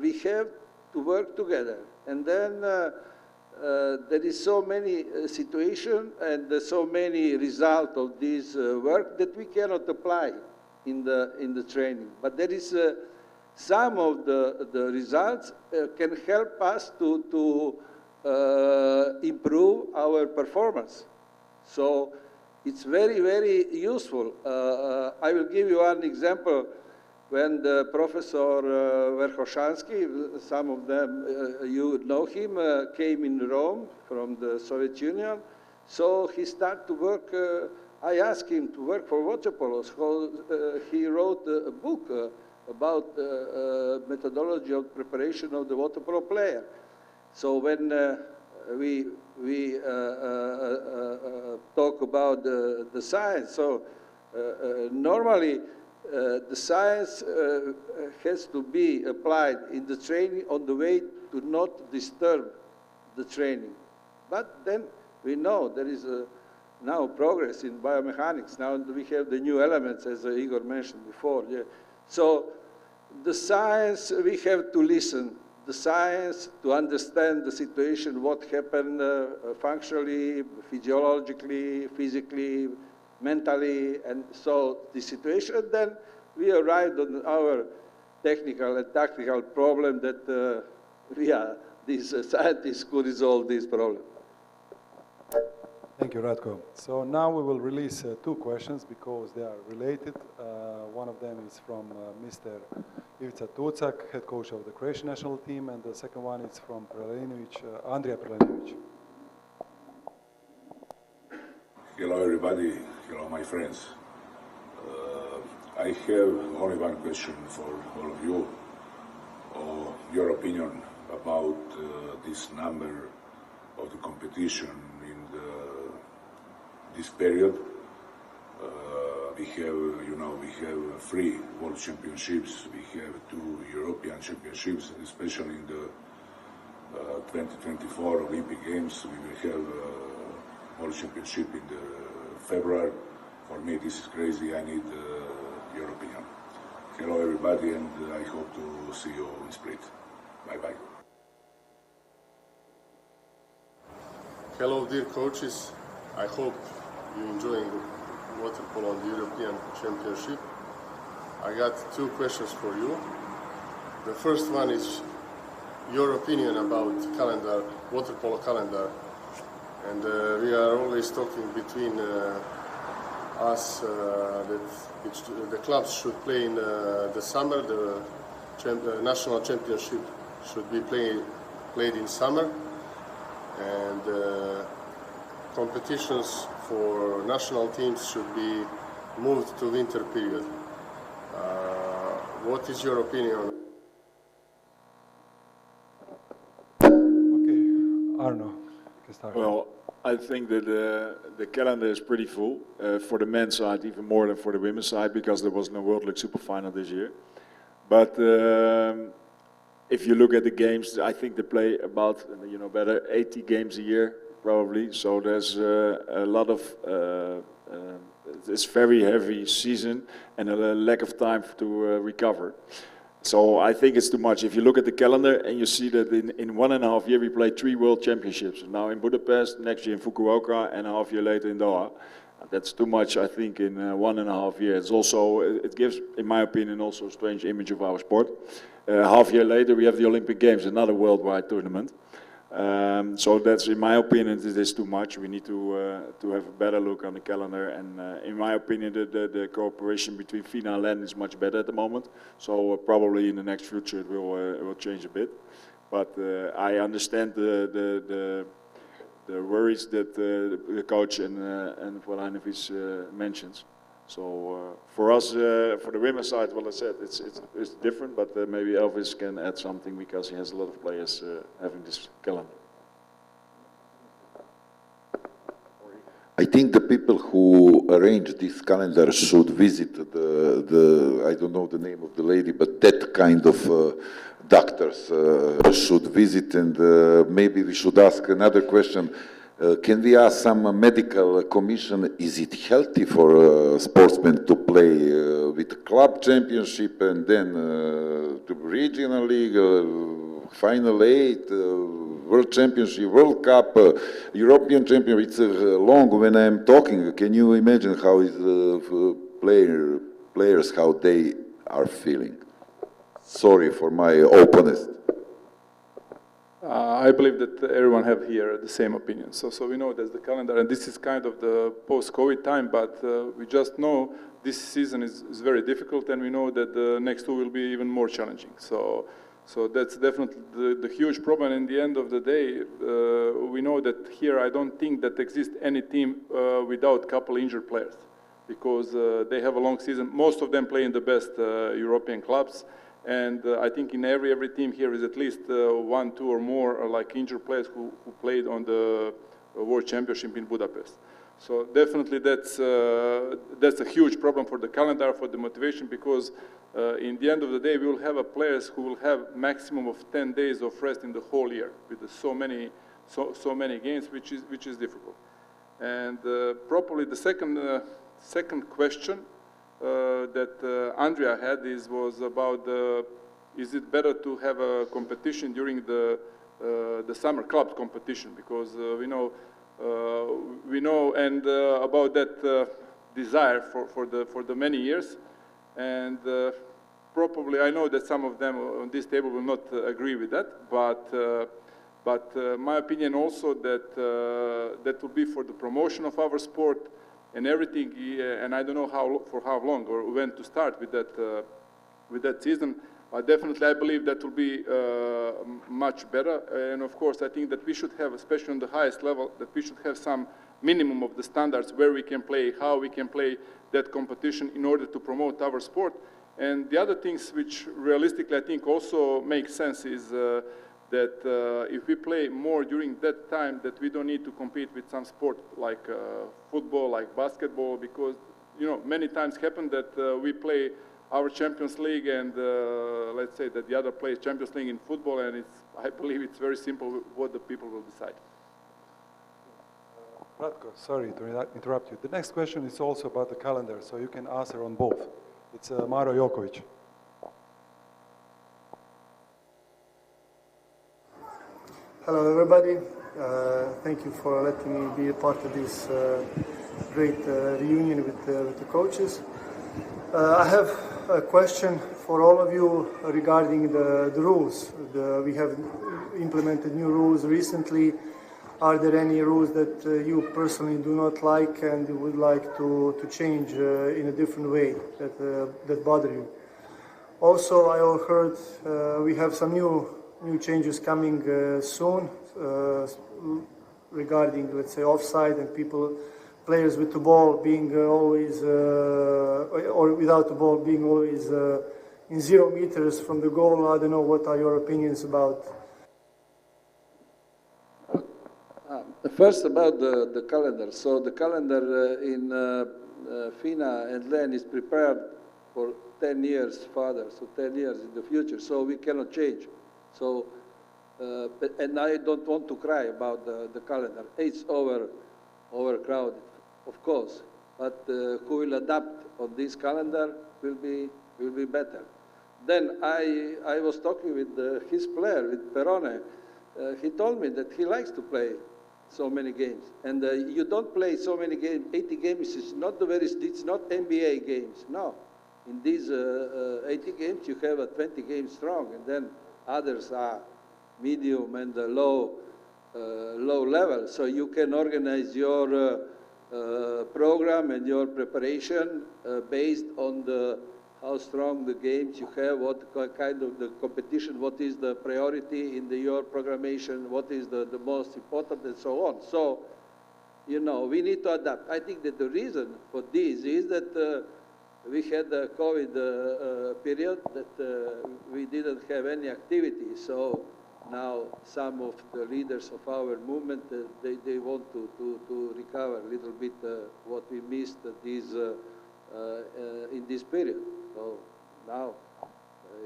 we have to work together. And then there is so many situations and so many results of this work that we cannot apply in the training. But there is some of the results can help us to improve our performance. So it's very, very useful. I will give you one example. When the Professor Verkhoshansky, some of them, you know him, came in Rome from the Soviet Union, so he started to work, I asked him to work for water polo, so he wrote a book about methodology of preparation of the water polo player. So when we talk about the science, so normally the science has to be applied in the training on the way to not disturb the training. But then we know there is now progress in biomechanics. Now we have the new elements, as Igor mentioned before. Yeah. So the science, we have to listen. The science to understand the situation, what happened functionally, physiologically, physically, mentally, and so the situation. Then we arrived on our technical and tactical problem that these scientists could resolve this problem. Thank you, Radko. So now we will release two questions because they are related. One of them is from Mr. Ivica Tucak, head coach of the Croatian national team, and the second one is from Andrija Prelinović. Hello, everybody. Hello, my friends. I have only one question for all of you. Your opinion about this number of the competition in this period. We have 3 World Championships. We have 2 European Championships, especially in the 2024 Olympic Games. We will have World Championship in February. For me, this is crazy. I need your opinion. Hello, everybody, and I hope to see you in Split. Bye-bye. Hello, dear coaches. I hope you're enjoying water polo on the European Championship. I got 2 questions for you. The first one is your opinion about calendar, water polo calendar. And we are always talking between us that the clubs should play in the summer. The national championship should be played played in summer, and competitions for national teams should be moved to winter period. What is your opinion? Okay, Arno, you can start. Well, I think that the calendar is pretty full for the men's side, even more than for the women's side, because there was no World League Super Final this year. But if you look at the games, I think they play about, better 80 games a year, probably. So there's a lot of, it's very heavy season and a lack of time to recover. So I think it's too much. If you look at the calendar and you see that in 1.5 years we play 3 World Championships. Now in Budapest, next year in Fukuoka, and a half year later in Doha. That's too much, I think, in 1.5 years. It's also, it gives, in my opinion, also a strange image of our sport. Half year later we have the Olympic Games, another worldwide tournament. So that's, in my opinion, it is too much. We need to have a better look on the calendar, and in my opinion, the cooperation between FINA and LEN is much better at the moment. So probably in the next future it will change a bit. But I understand the worries that the coach and Vlahovic mentions. So for us, for the women's side, well, I said it's different, but maybe Elvis can add something because he has a lot of players having this calendar. I think the people who arrange this calendar should visit the I don't know the name of the lady, but that kind of doctors should visit, and maybe we should ask another question. Can we ask some medical commission, is it healthy for sportsmen to play with club championship and then to regional league, final 8, world championship, World Cup, European championship? It's long when I'm talking. Can you imagine how is players, how they are feeling? Sorry for my openness. I believe that everyone have here the same opinion. So we know there's the calendar, and this is kind of the post-COVID time, but we just know this season is very difficult, and we know that the next two will be even more challenging. So that's definitely the huge problem. In the end of the day, we know that here I don't think that exists any team without a couple injured players, because they have a long season. Most of them play in the best European clubs. And I think in every team here is at least 1, 2 or more like injured players who played on the World Championship in Budapest. So definitely that's a huge problem for the calendar, for the motivation, because in the end of the day we will have players who will have maximum of 10 days of rest in the whole year with so many games, which is difficult. And probably the second question that Andrea had was about is it better to have a competition during the summer club competition, because we know and about that desire for the many years, and probably I know that some of them on this table will not agree with that, but my opinion also that that will be for the promotion of our sport and everything, and I don't know for how long or when to start with that season. But definitely, I believe that will be much better. And of course, I think that we should have, especially on the highest level, that we should have some minimum of the standards where we can play, how we can play that competition in order to promote our sport. And the other things which realistically I think also make sense is that if we play more during that time, that we don't need to compete with some sport like football, like basketball, because many times happen that we play our Champions League, and let's say that the other plays Champions League in football, and I believe it's very simple what the people will decide. Ratko, sorry to interrupt you. The next question is also about the calendar, so you can answer on both. It's Maro Jokovic. Hello, everybody. Thank you for letting me be a part of this great reunion with the coaches. I have a question for all of you regarding the rules. We have implemented new rules recently. Are there any rules that you personally do not like and you would like to change in a different way that bother you? Also, I heard we have some new new changes coming soon regarding, let's say, offside and players with the ball being always, or without the ball being always in 0 meters from the goal. I don't know, what are your opinions about? First about the calendar. So the calendar in FINA and LEN is prepared for 10 years further, so 10 years in the future, so we cannot change. So, and I don't want to cry about the calendar. It's overcrowded, of course, but who will adapt on this calendar will be better. Then I was talking with his player, with Perone. He told me that he likes to play so many games, and you don't play so many games. 80 games is not it's not NBA games. No, in these 80 games you have 20 games strong, and then others are medium and low level. So you can organize your program and your preparation based on how strong the games you have, what kind of the competition, what is the priority in your programmation, what is the most important, and so on. So, you know, we need to adapt. I think that the reason for this is that we had a COVID period that we didn't have any activity. So now some of the leaders of our movement, they want to recover a little bit what we missed in this period. So now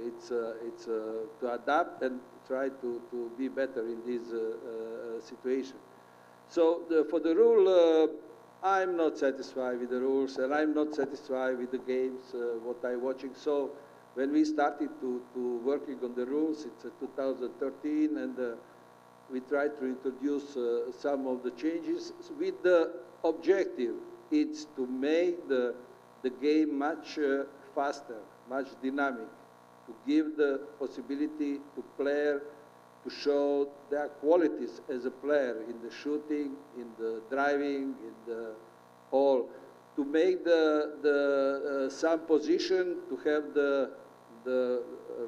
it's to adapt and try to be better in this situation. So for the rule, I'm not satisfied with the rules, and I'm not satisfied with the games, what I'm watching. So when we started to working on the rules, it's 2013, and we tried to introduce some of the changes with the objective. It's to make the game much faster, much dynamic, to give the possibility to player to show their qualities as a player in the shooting, in the driving, in the all, to make some position to have the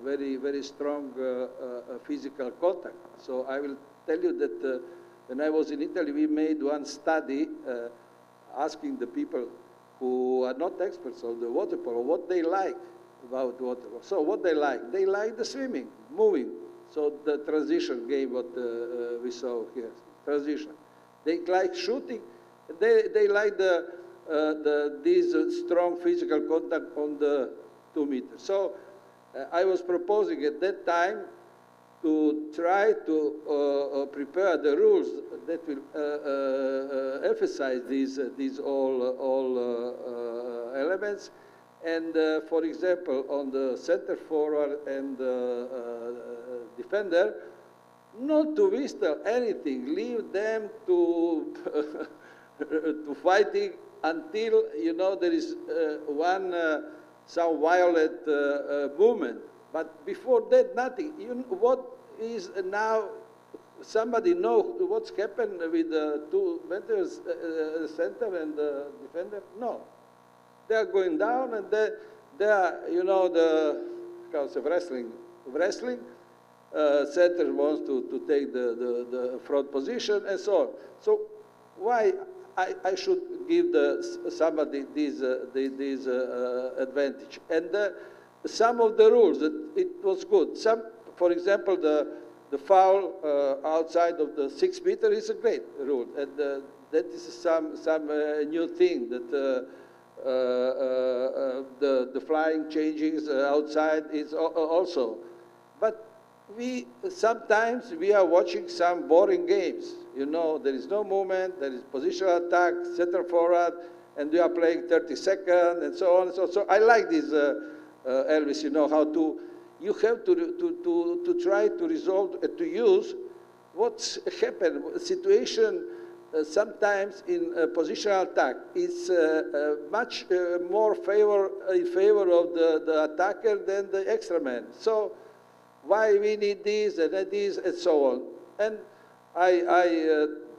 very strong physical contact. So I will tell you that when I was in Italy, we made one study asking the people who are not experts on the water polo what they like about water polo. So what they like the swimming, moving. So the transition game, what we saw here, transition. They like shooting. They like this strong physical contact on the 2 meters. So I was proposing at that time to try to prepare the rules that will emphasize these all elements. And for example, on the center forward and defender, not to whistle anything, leave them to to fighting until, you know, there is some violent movement. But before that, nothing. You know, what is now, somebody know what's happened with the 2 meters center and the defender? No. They are going down, and they are, you know, the concept wrestling. Center wants to take the front position and so on. So why I should give somebody this advantage? And some of the rules, it was good. Some, for example, the foul outside of the 6 meter is a great rule, and that is some new thing that. The flying changes outside is also, but sometimes we are watching some boring games. You know, there is no movement, there is positional attack, center forward, and we are playing 30 seconds and so on. So I like this, Elvis. You know how to. You have to try to resolve to use what's happened situation. Sometimes in positional attack, it's much more in favor of the attacker than the extra man. So why we need this and this and so on. And I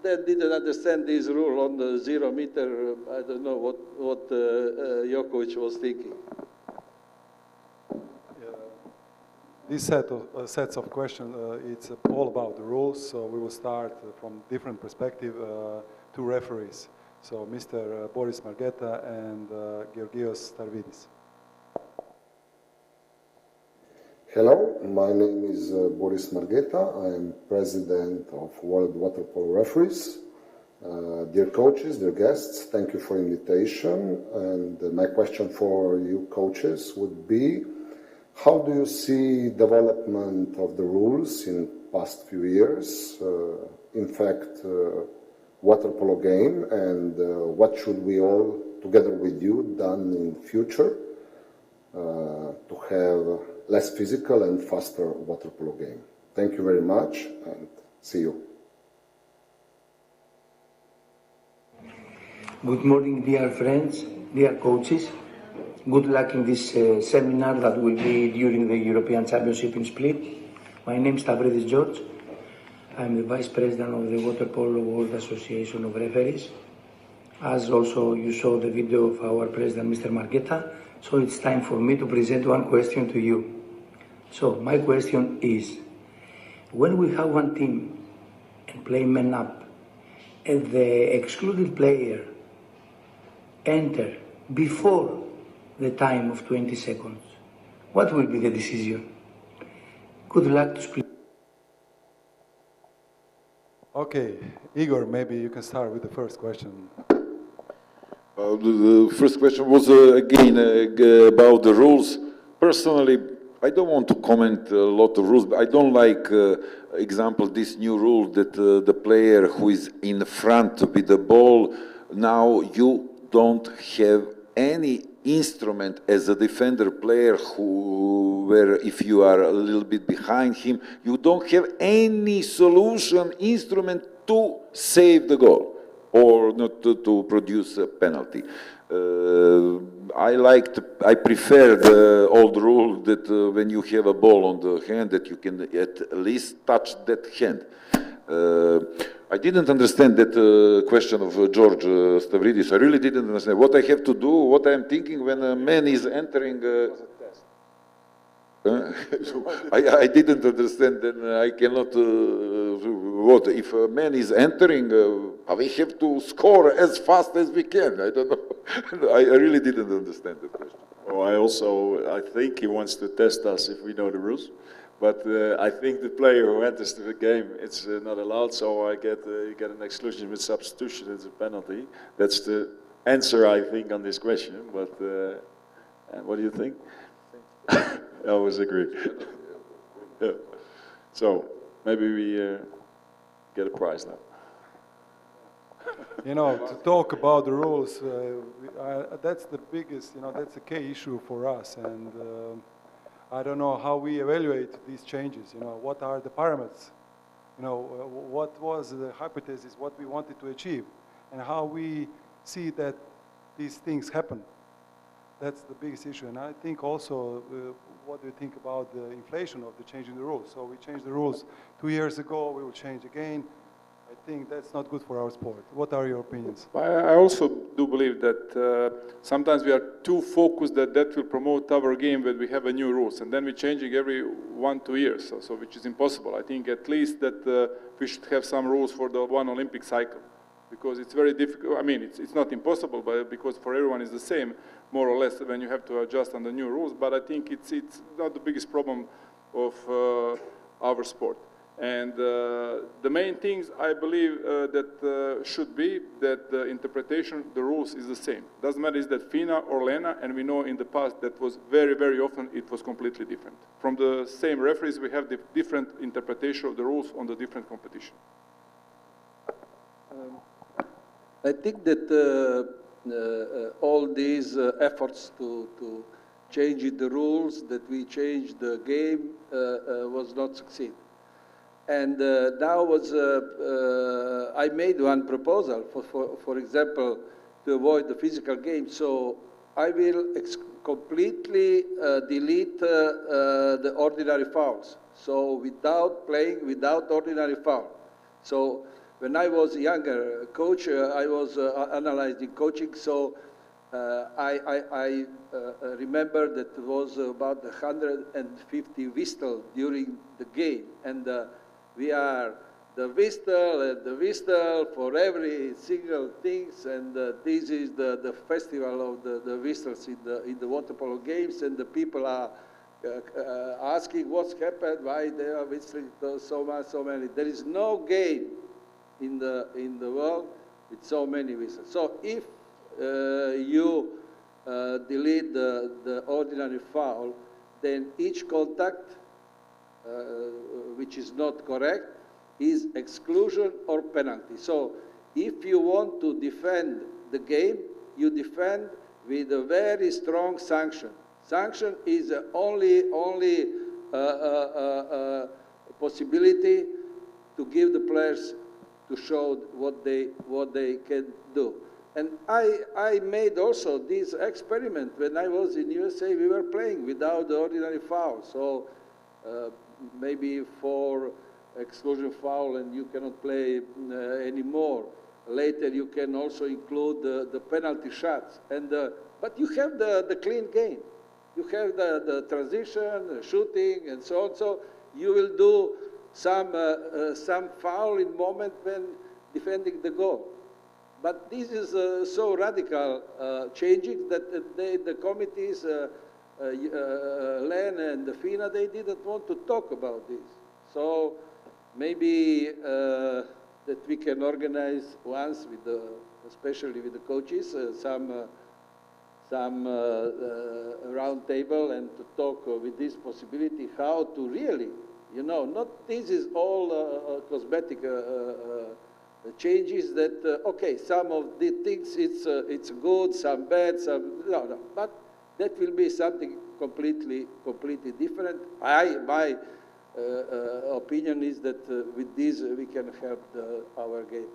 then didn't understand this rule on the 0 meter. I don't know what Jokovic was thinking. This sets of questions, it's all about the rules, so we will start from different perspective, two referees. So Mr. Boris Margeta and Georgios Starvidis. Hello, my name is Boris Margeta. I am president of World Water Polo Referees. Dear coaches, dear guests, thank you for invitation. And my question for you coaches would be, how do you see development of the rules in past few years? In fact, water polo game, and what should we all, together with you, done in future to have less physical and faster water polo game? Thank you very much, and see you. Good morning, dear friends, dear coaches. Good luck in this seminar that will be during the European Championship in Split. My name is Stavridis George. I'm the Vice President of the Water Polo World Association of Referees. As also you saw the video of our President, Mr. Margeta, so it's time for me to present one question to you. So my question is, when we have one team and play men up, and the excluded player enter before the time of 20 seconds, what will be the decision? Good luck to Split. Okay, Igor, maybe you can start with the first question. The first question was again about the rules. Personally, I don't want to comment a lot of rules, but I don't like, example, this new rule that the player who is in front with the ball, now you don't have any instrument as a defender player where if you are a little bit behind him, you don't have any solution, instrument to save the goal or not to produce a penalty. I prefer the old rule that when you have a ball on the hand that you can at least touch that hand. I didn't understand that question of George Stavridis. I really didn't understand what I have to do, what I am thinking when a man is entering. I didn't understand, then I cannot, what, if a man is entering, we have to score as fast as we can. I don't know. I really didn't understand the question. Oh, I think he wants to test us if we know the rules. But I think the player who enters the game, it's not allowed, so you get an exclusion with substitution, it's a penalty. That's the answer, I think, on this question. But what do you think? I always agree. Yeah. So maybe we get a prize now. You know, to talk about the rules, that's the biggest, that's the key issue for us. And I don't know how we evaluate these changes. What are the parameters? What was the hypothesis, what we wanted to achieve, and how we see that these things happen. That's the biggest issue. And I think also, what do you think about the inflation of the changing the rules? So we changed the rules 2 years ago, we will change again. I think that's not good for our sport. What are your opinions? I also do believe that sometimes we are too focused that will promote our game when we have a new rules, and then we're changing every 1-2 years, so which is impossible. I think at least that we should have some rules for the one Olympic cycle, because it's very difficult. I mean, it's not impossible, but because for everyone it's the same, more or less, when you have to adjust on the new rules. But I think it's not the biggest problem of our sport. And the main things I believe that should be that the interpretation, the rules is the same. Doesn't matter is that FINA or LENA, and we know in the past that was very, very often it was completely different. From the same referees, we have the different interpretation of the rules on the different competition. I think that all these efforts to change the rules, that we changed the game, was not succeed. And now I made one proposal, for example, to avoid the physical game. So I will completely delete the ordinary fouls. So without playing, without ordinary foul. So when I was a younger coach, I was analyzing coaching. So I remember that it was about 150 whistle during the game, and we are the whistle and the whistle for every single things, and this is the festival of the whistles in the water polo games, and the people are asking what's happened, why they are whistling so much, so many. There is no game in the world with so many whistles. So if you delete the ordinary foul, then each contact which is not correct is exclusion or penalty. So if you want to defend the game, you defend with a very strong sanction. Sanction is the only possibility to give the players to show what they can do. And I made also this experiment when I was in USA. We were playing without the ordinary foul. So maybe 4 exclusion foul and you cannot play anymore. Later you can also include the penalty shots. And but you have the clean game. You have the transition, the shooting, and so on. So you will do some foul in moment when defending the goal. But this is so radical changing that the committees, LEN and the FINA, they didn't want to talk about this. So maybe that we can organize once with especially with the coaches, some round table and to talk with this possibility how to really, not this is all cosmetic changes that, okay, some of the things it's good, some bad, some, no, but that will be something completely different. My opinion is that with this we can help our game.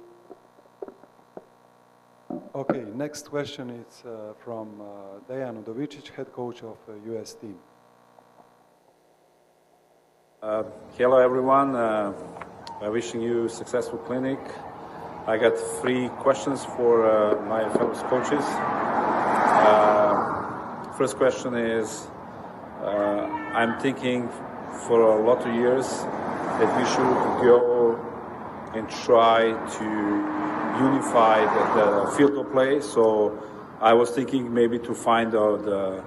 Okay, next question is from Dejan Udovicic, head coach of US team. Hello everyone, I'm wishing you a successful clinic. I got 3 questions for my fellow coaches. First question is, I'm thinking for a lot of years that we should go and try to unify the field goal play. So I was thinking maybe to find out the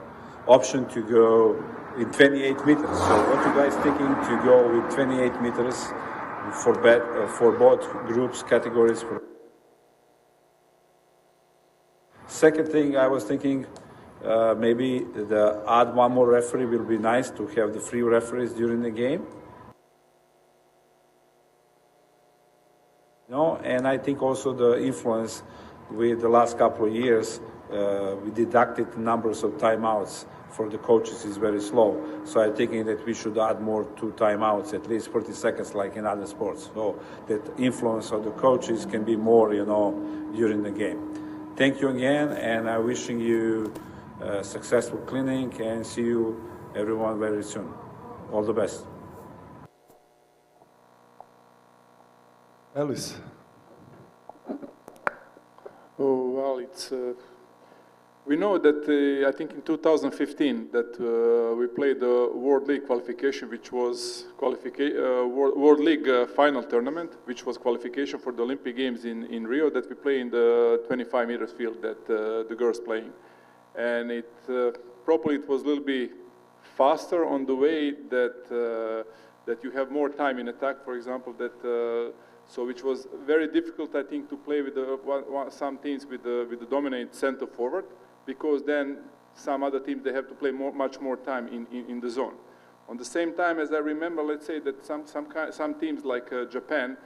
option to go in 28 meters. So what you guys thinking to go with 28 meters for both groups, categories? Second thing I was thinking, maybe add 1 more referee will be nice to have the 3 referees during the game. And I think also the influence with the last couple of years, we deducted numbers of timeouts for the coaches is very slow. So I'm thinking that we should add more 2 timeouts, at least 40 seconds like in other sports. So that influence of the coaches can be more, during the game. Thank you again, and I'm wishing you a successful clinic and see you everyone very soon. All the best. Ellis. Oh, well, it's we know that I think in 2015 that we played the World League qualification, which was World League final tournament, which was qualification for the Olympic Games in Rio, that we play in the 25 meters field that the girls playing. And it was a little bit faster on the way that that you have more time in attack, for example, that so which was very difficult, I think, to play with some teams with the dominant center forward, because then some other teams, they have to play much more time in the zone. On the same time, as I remember, let's say that some teams like Japan,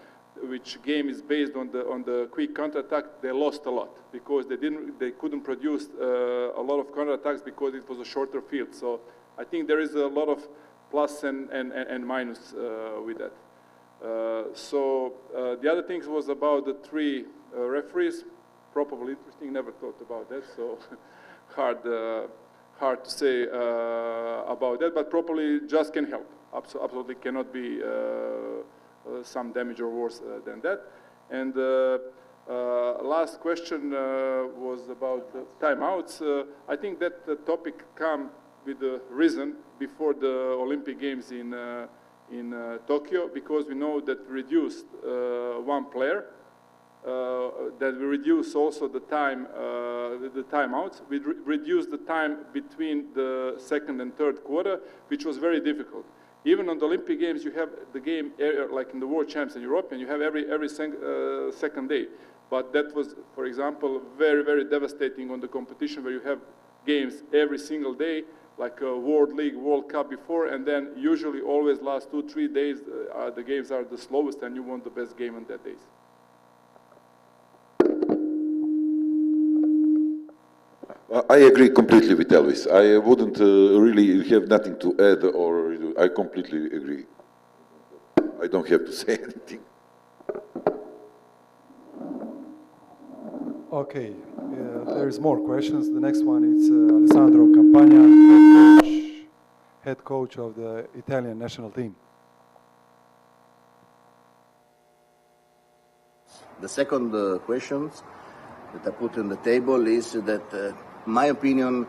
which game is based on the quick counterattack, they lost a lot because they couldn't produce a lot of counterattacks because it was a shorter field. So I think there is a lot of plus and minus with that. The other things was about the 3 referees. Probably interesting. Never thought about that. So hard to say about that. But probably just can help. Absolutely cannot be some damage or worse than that. And Last question was about timeouts. I think that the topic came with a reason before the Olympic Games in Tokyo, because we know that we reduced one player, that we reduced also the time, the timeouts. We reduced the time between the second and third quarter, which was very difficult. Even on the Olympic Games, you have the game, like in the World Champs and European, you have every second day. But that was, for example, very, very devastating on the competition where you have games every single day, like a World League, World Cup before, and then usually always last 2-3 days, the games are the slowest and you want the best game on that days. I agree completely with Elvis. I wouldn't really have nothing to add, or I completely agree. I don't have to say anything. Okay, there's more questions. The next one is Alessandro Campagna, head coach of the Italian national team. The second question that I put on the table is that, my opinion,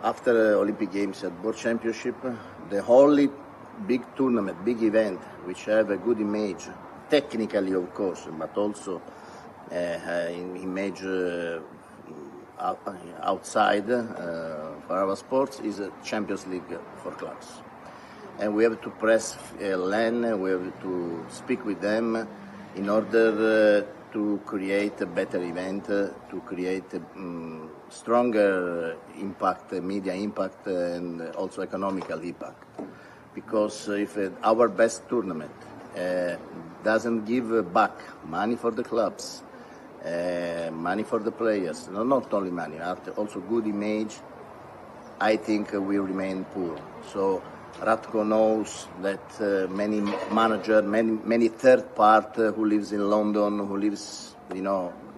after Olympic Games at World Championship, the only big tournament, big event, which have a good image, technically of course, but also image outside for our sports, is a Champions League for clubs. And we have to press LAN, we have to speak with them in order to create a better event, to create stronger impact, media impact, and also economical impact. Because if our best tournament doesn't give back money for the clubs, money for the players, not only money, also good image, I think we remain poor. So Ratko knows that many managers, many third part who lives in London, who lives,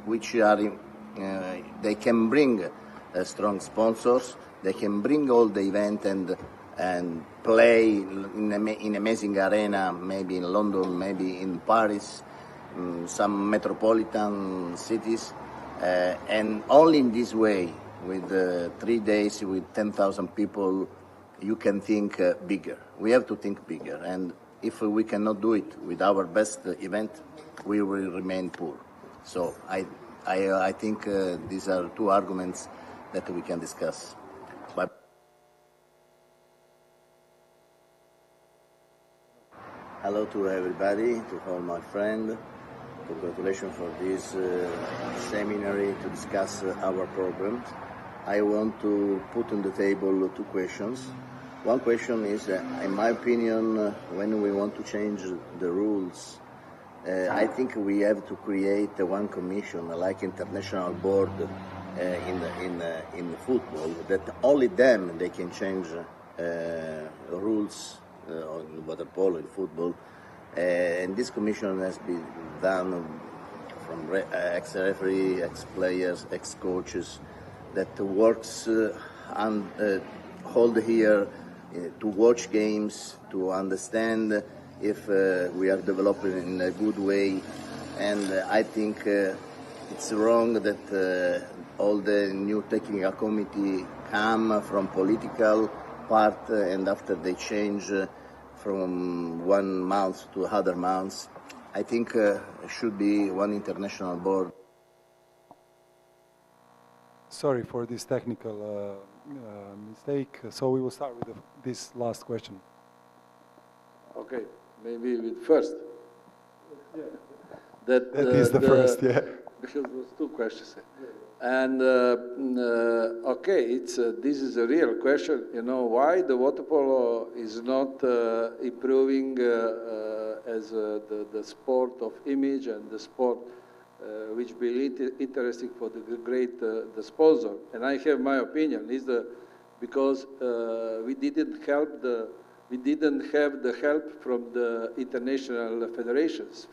which are, they can bring strong sponsors, they can bring all the event and play in amazing arena, maybe in London, maybe in Paris, some metropolitan cities, and only in this way, with 3 days, with 10,000 people, you can think bigger. We have to think bigger, and if we cannot do it with our best event, we will remain poor. So I think these are two arguments that we can discuss. But hello to everybody, to all my friends. Congratulations for this seminary to discuss our problems. I want to put on the table two questions. One question is, in my opinion, when we want to change the rules, I think we have to create one commission, like international board in football, that only them they can change rules on water polo in football. And this commission has been done from ex-referee, ex-players, ex-coaches, that works and hold here to watch games, to understand if we are developing in a good way. And I think it's wrong that all the new technical committee come from political part, and after they change from 1 month to other months. I think should be one international board. Sorry for this technical mistake. So we will start with this last question. Okay, maybe with first. Yeah. That is the first, yeah. Because there's two questions. And okay, this is a real question. You know why the water polo is not improving as the sport of image and the sport which be interesting for the great the sponsor. And I have my opinion is because we didn't have the help from the international federations,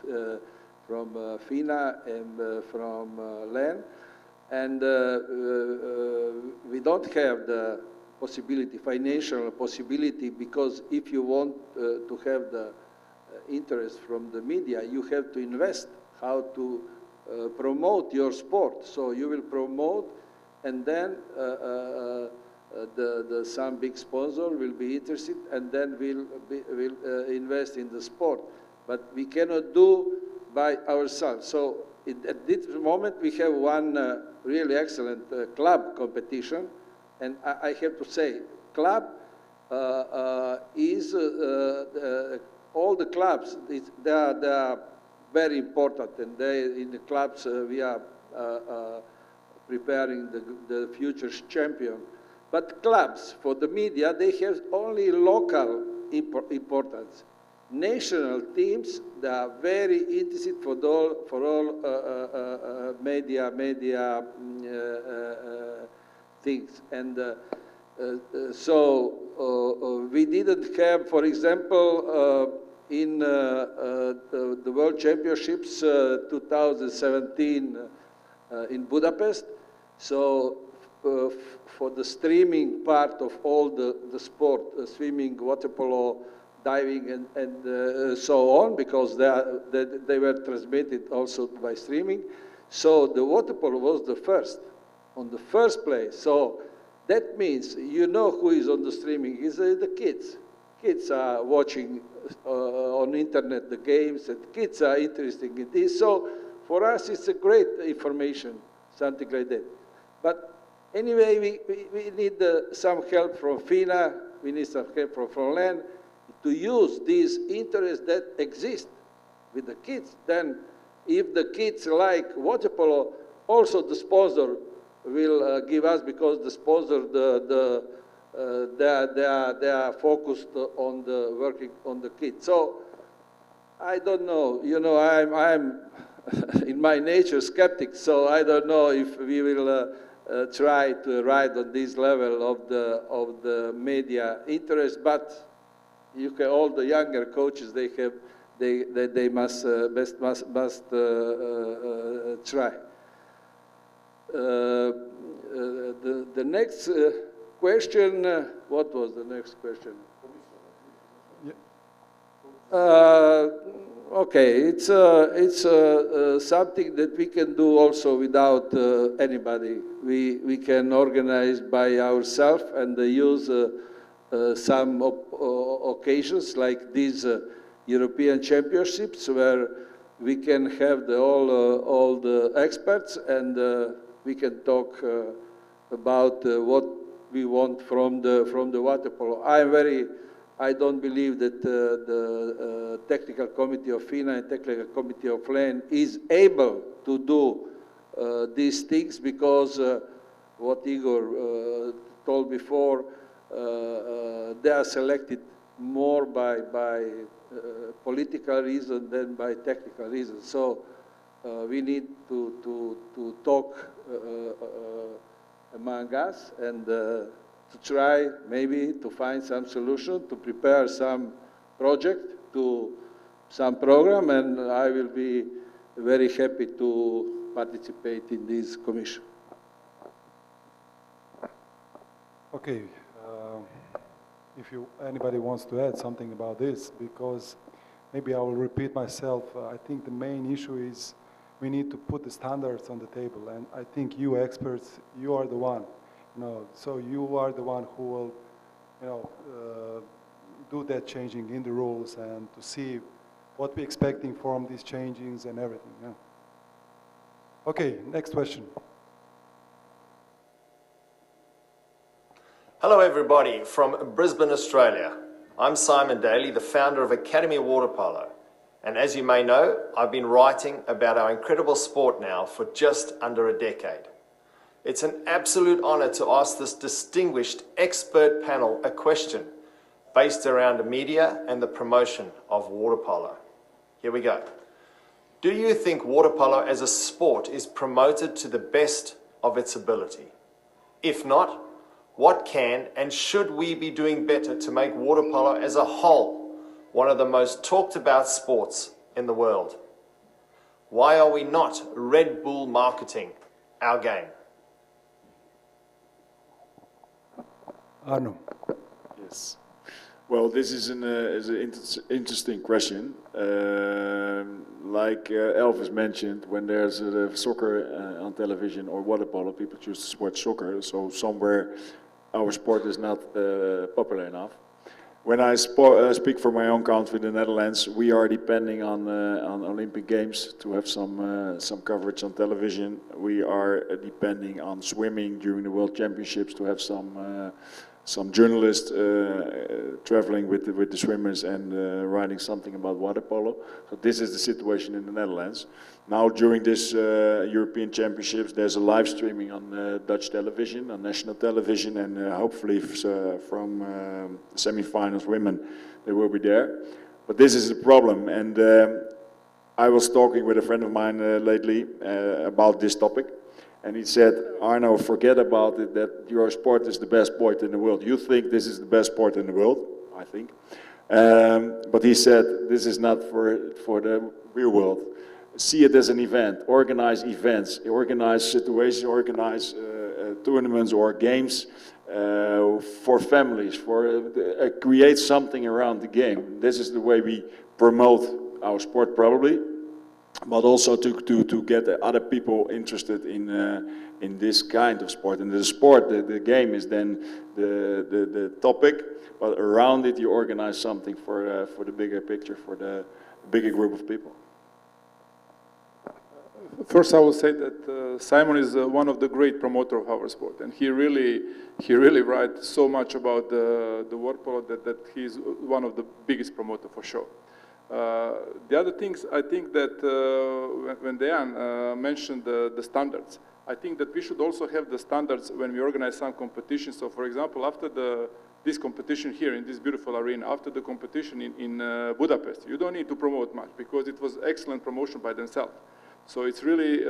from FINA and from LAN. And we don't have the possibility, financial possibility, because if you want to have the interest from the media, you have to invest how to promote your sport. So you will promote, and then some big sponsor will be interested, and then will invest in the sport. But we cannot do by ourselves. So at this moment we have one really excellent club competition, and I have to say, club is all the clubs. They are very important, and in the clubs we are preparing the future champion. But clubs, for the media, they have only local importance. National teams, they are very interested for all media things. And so we didn't have, for example, in the World Championships 2017 in Budapest, so for the streaming part of all the sport, swimming, water polo, diving, and so on, because they were transmitted also by streaming. So the water polo was the first, on the first place. So that means you know who is on the streaming, is the kids. Kids are watching on internet the games, and kids are interested in this. So for us it's a great information, something like that. But anyway, we need some help from FINA, we need some help from LAN to use these interests that exist with the kids. Then if the kids like water polo, also the sponsor will give us, because the sponsor, they are focused on the working on the kids. So I don't know, you know, I'm in my nature skeptic, so I don't know if we will try to ride on this level of the media interest, but you can, all the younger coaches, they must try. The next question, what was the next question? Okay, it's something that we can do also without anybody. We can organize by ourselves and use some occasions like these European Championships, where we can have all the experts, and we can talk about what we want from the water polo. I don't believe that the technical committee of FINA and technical committee of LAN is able to do these things, because what Igor told before, they are selected more by political reasons than by technical reasons. So we need to talk among us and to try maybe to find some solution, to prepare some project, to some program, and I will be very happy to participate in this commission. Okay, if anybody wants to add something about this, because maybe I will repeat myself, I think the main issue is we need to put the standards on the table, and I think you experts, you are the one, so you are the one who will, do that changing in the rules and to see what we're expecting from these changings and everything. Yeah. Okay, next question. Hello everybody from Brisbane, Australia. I'm Simon Daly, the founder of Academy Water Polo. And as you may know, I've been writing about our incredible sport now for just under a decade. It's an absolute honour to ask this distinguished expert panel a question based around the media and the promotion of water polo. Here we go. Do you think water polo as a sport is promoted to the best of its ability? If not, what can and should we be doing better to make water polo as a whole one of the most talked about sports in the world? Why are we not Red Bull marketing our game? Arno. Yes. Well, this is an interesting question. like Elvis mentioned, when there's soccer on television or water polo, people choose to watch soccer. So somewhere our sport is not popular enough. When I speak for my own country, the Netherlands, we are depending on Olympic Games to have some coverage on television. We are depending on swimming during the World Championships to have some journalists traveling with the swimmers and writing something about water polo. So this is the situation in the Netherlands. Now during this European Championships, there's a live streaming on Dutch television, on national television, and hopefully from semi-finals women, they will be there. But this is a problem, and I was talking with a friend of mine lately about this topic. And he said, Arno, forget about it, that your sport is the best sport in the world. You think this is the best sport in the world, I think. But he said, this is not for the real world. See it as an event, organize events, organize situations, organize tournaments or games for families, create something around the game. This is the way we promote our sport probably. But also to get other people interested in this kind of sport. And the sport, the game is then the topic, but around it you organize something for the bigger picture, for the bigger group of people. First, I will say that Simon is one of the great promoters of our sport, and he really writes so much about the water polo that he's one of the biggest promoters for sure. The other things, I think that when Dejan mentioned the standards, I think that we should also have the standards when we organize some competitions. So, for example, after this competition here in this beautiful arena, after the competition in Budapest, you don't need to promote much because it was excellent promotion by themselves. So it's really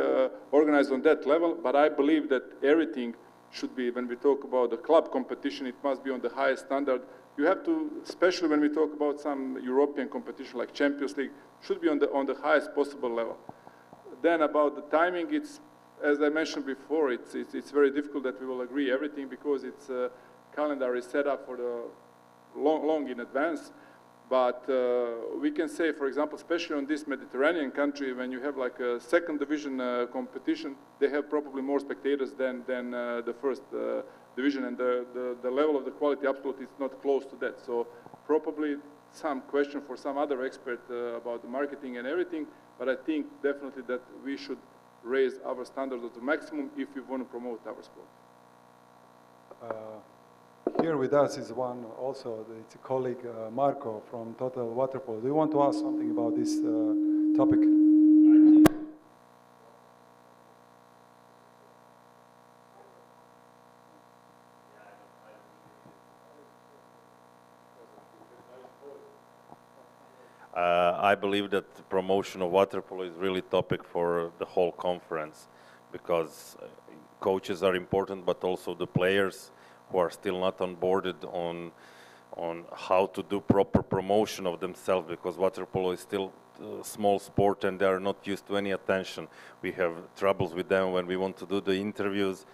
organized on that level, but I believe that everything should be, when we talk about the club competition, it must be on the highest standard. You have to, especially when we talk about some European competition like Champions League, should be on the highest possible level. Then about the timing, it's, as I mentioned before, it's very difficult that we will agree everything because its calendar is set up for the long in advance. But we can say, for example, especially on this Mediterranean country, when you have like a second division competition, they have probably more spectators than the first division, and the level of the quality absolutely is not close to that. So probably some question for some other expert about the marketing and everything, but I think definitely that we should raise our standards to the maximum if we want to promote our sport. Here with us is one also, it's a colleague, Marco from Total Water Polo. Do you want to ask something about this topic? I believe that the promotion of water polo is really topic for the whole conference because coaches are important, but also the players who are still not onboarded on how to do proper promotion of themselves, because water polo is still a small sport and they are not used to any attention. We have troubles with them when we want to do the interviews.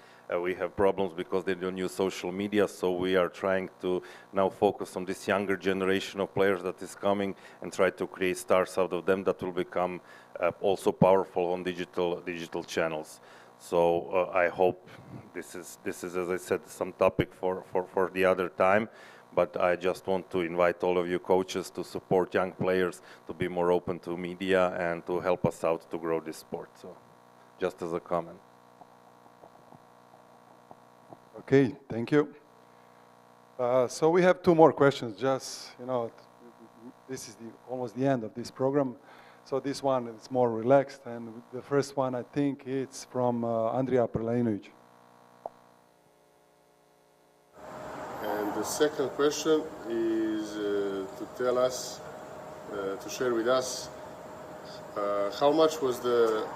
We have problems because they don't use social media, so we are trying to now focus on this younger generation of players that is coming and try to create stars out of them that will become also powerful on digital channels. So I hope this is, as I said, some topic for the other time, but I just want to invite all of you coaches to support young players, to be more open to media and to help us out to grow this sport. So just as a comment. Okay, thank you. So we have two more questions. Just, this is almost the end of this program. So this one is more relaxed, and the first one, I think it's from Andrija Prelinovic. And the second question is to tell us, to share with us, how much was the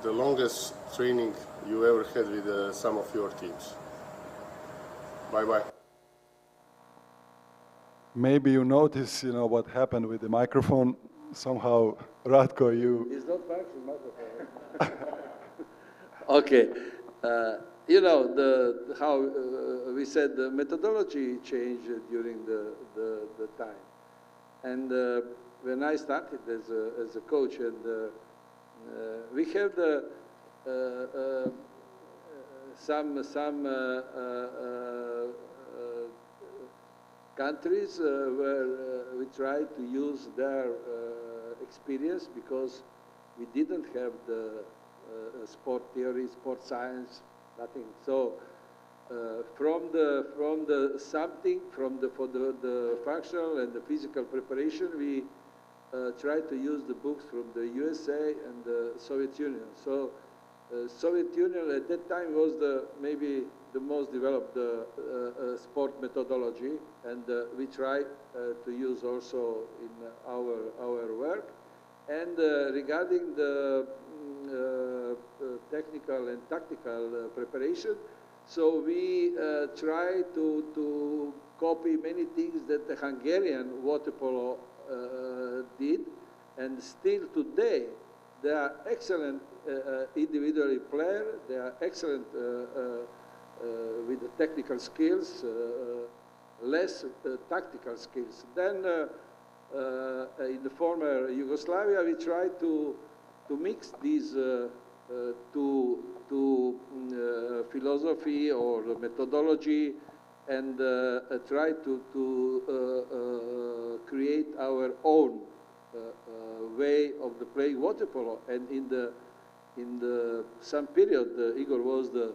longest training you ever had with some of your teams? Bye-bye. Maybe you notice, what happened with the microphone. Somehow, Ratko, you... It's not functioning microphone. Okay. How we said the methodology changed during the time. And when I started as a coach, and we have some countries where we try to use their experience, because we didn't have the sport theory, sport science, nothing. So for the functional and the physical preparation, we try to use the books from the USA and the Soviet Union. So Soviet Union at that time was maybe the most developed sport methodology, and we try to use also in our work. And regarding the technical and tactical preparation, so we try to copy many things that the Hungarian water polo did, and still today they are excellent individually player. They are excellent with the technical skills, less tactical skills. Then in the former Yugoslavia, we try to mix these two philosophy or methodology, and try to create our own way of the playing water polo. And in the some period, Igor was the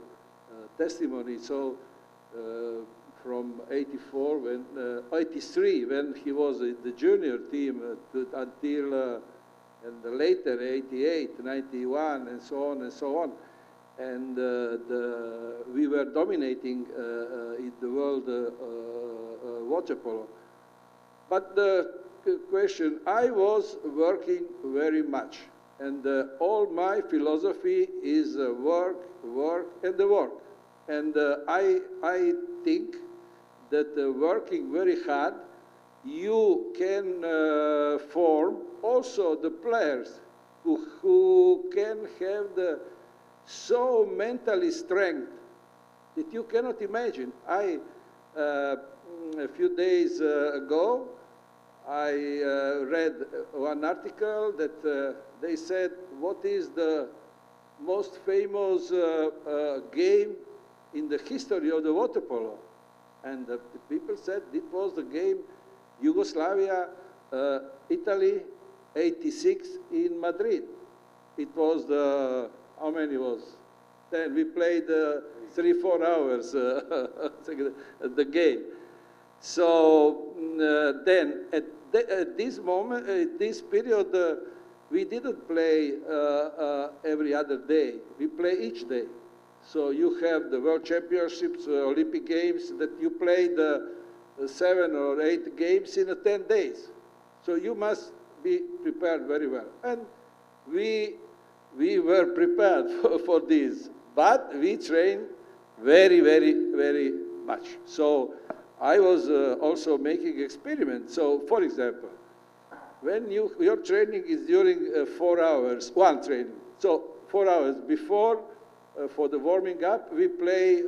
testimony. So from 84, 83, when he was in the junior team, until and later 88, 91, and so on and so on. And we were dominating in the world water polo. But the question, I was working very much, and all my philosophy is work, work, and the work. And I think that working very hard, you can form also the players who can have the so mentally strength that you cannot imagine. A few days ago, I read one article that they said, what is the most famous game in the history of the water polo? And the people said it was the game Yugoslavia, Italy, 86 in Madrid. It was the, how many was? 10. We played 3-4 hours the game. So then at this moment, this period, we didn't play every other day. We play each day. So you have the World Championships, Olympic Games, that you played 7 or 8 games in 10 days. So you must be prepared very well. And we were prepared for this, but we trained very, very, very much. So I was also making experiments. So for example, when your training is during 4 hours, one training, so 4 hours before, for the warming up, we play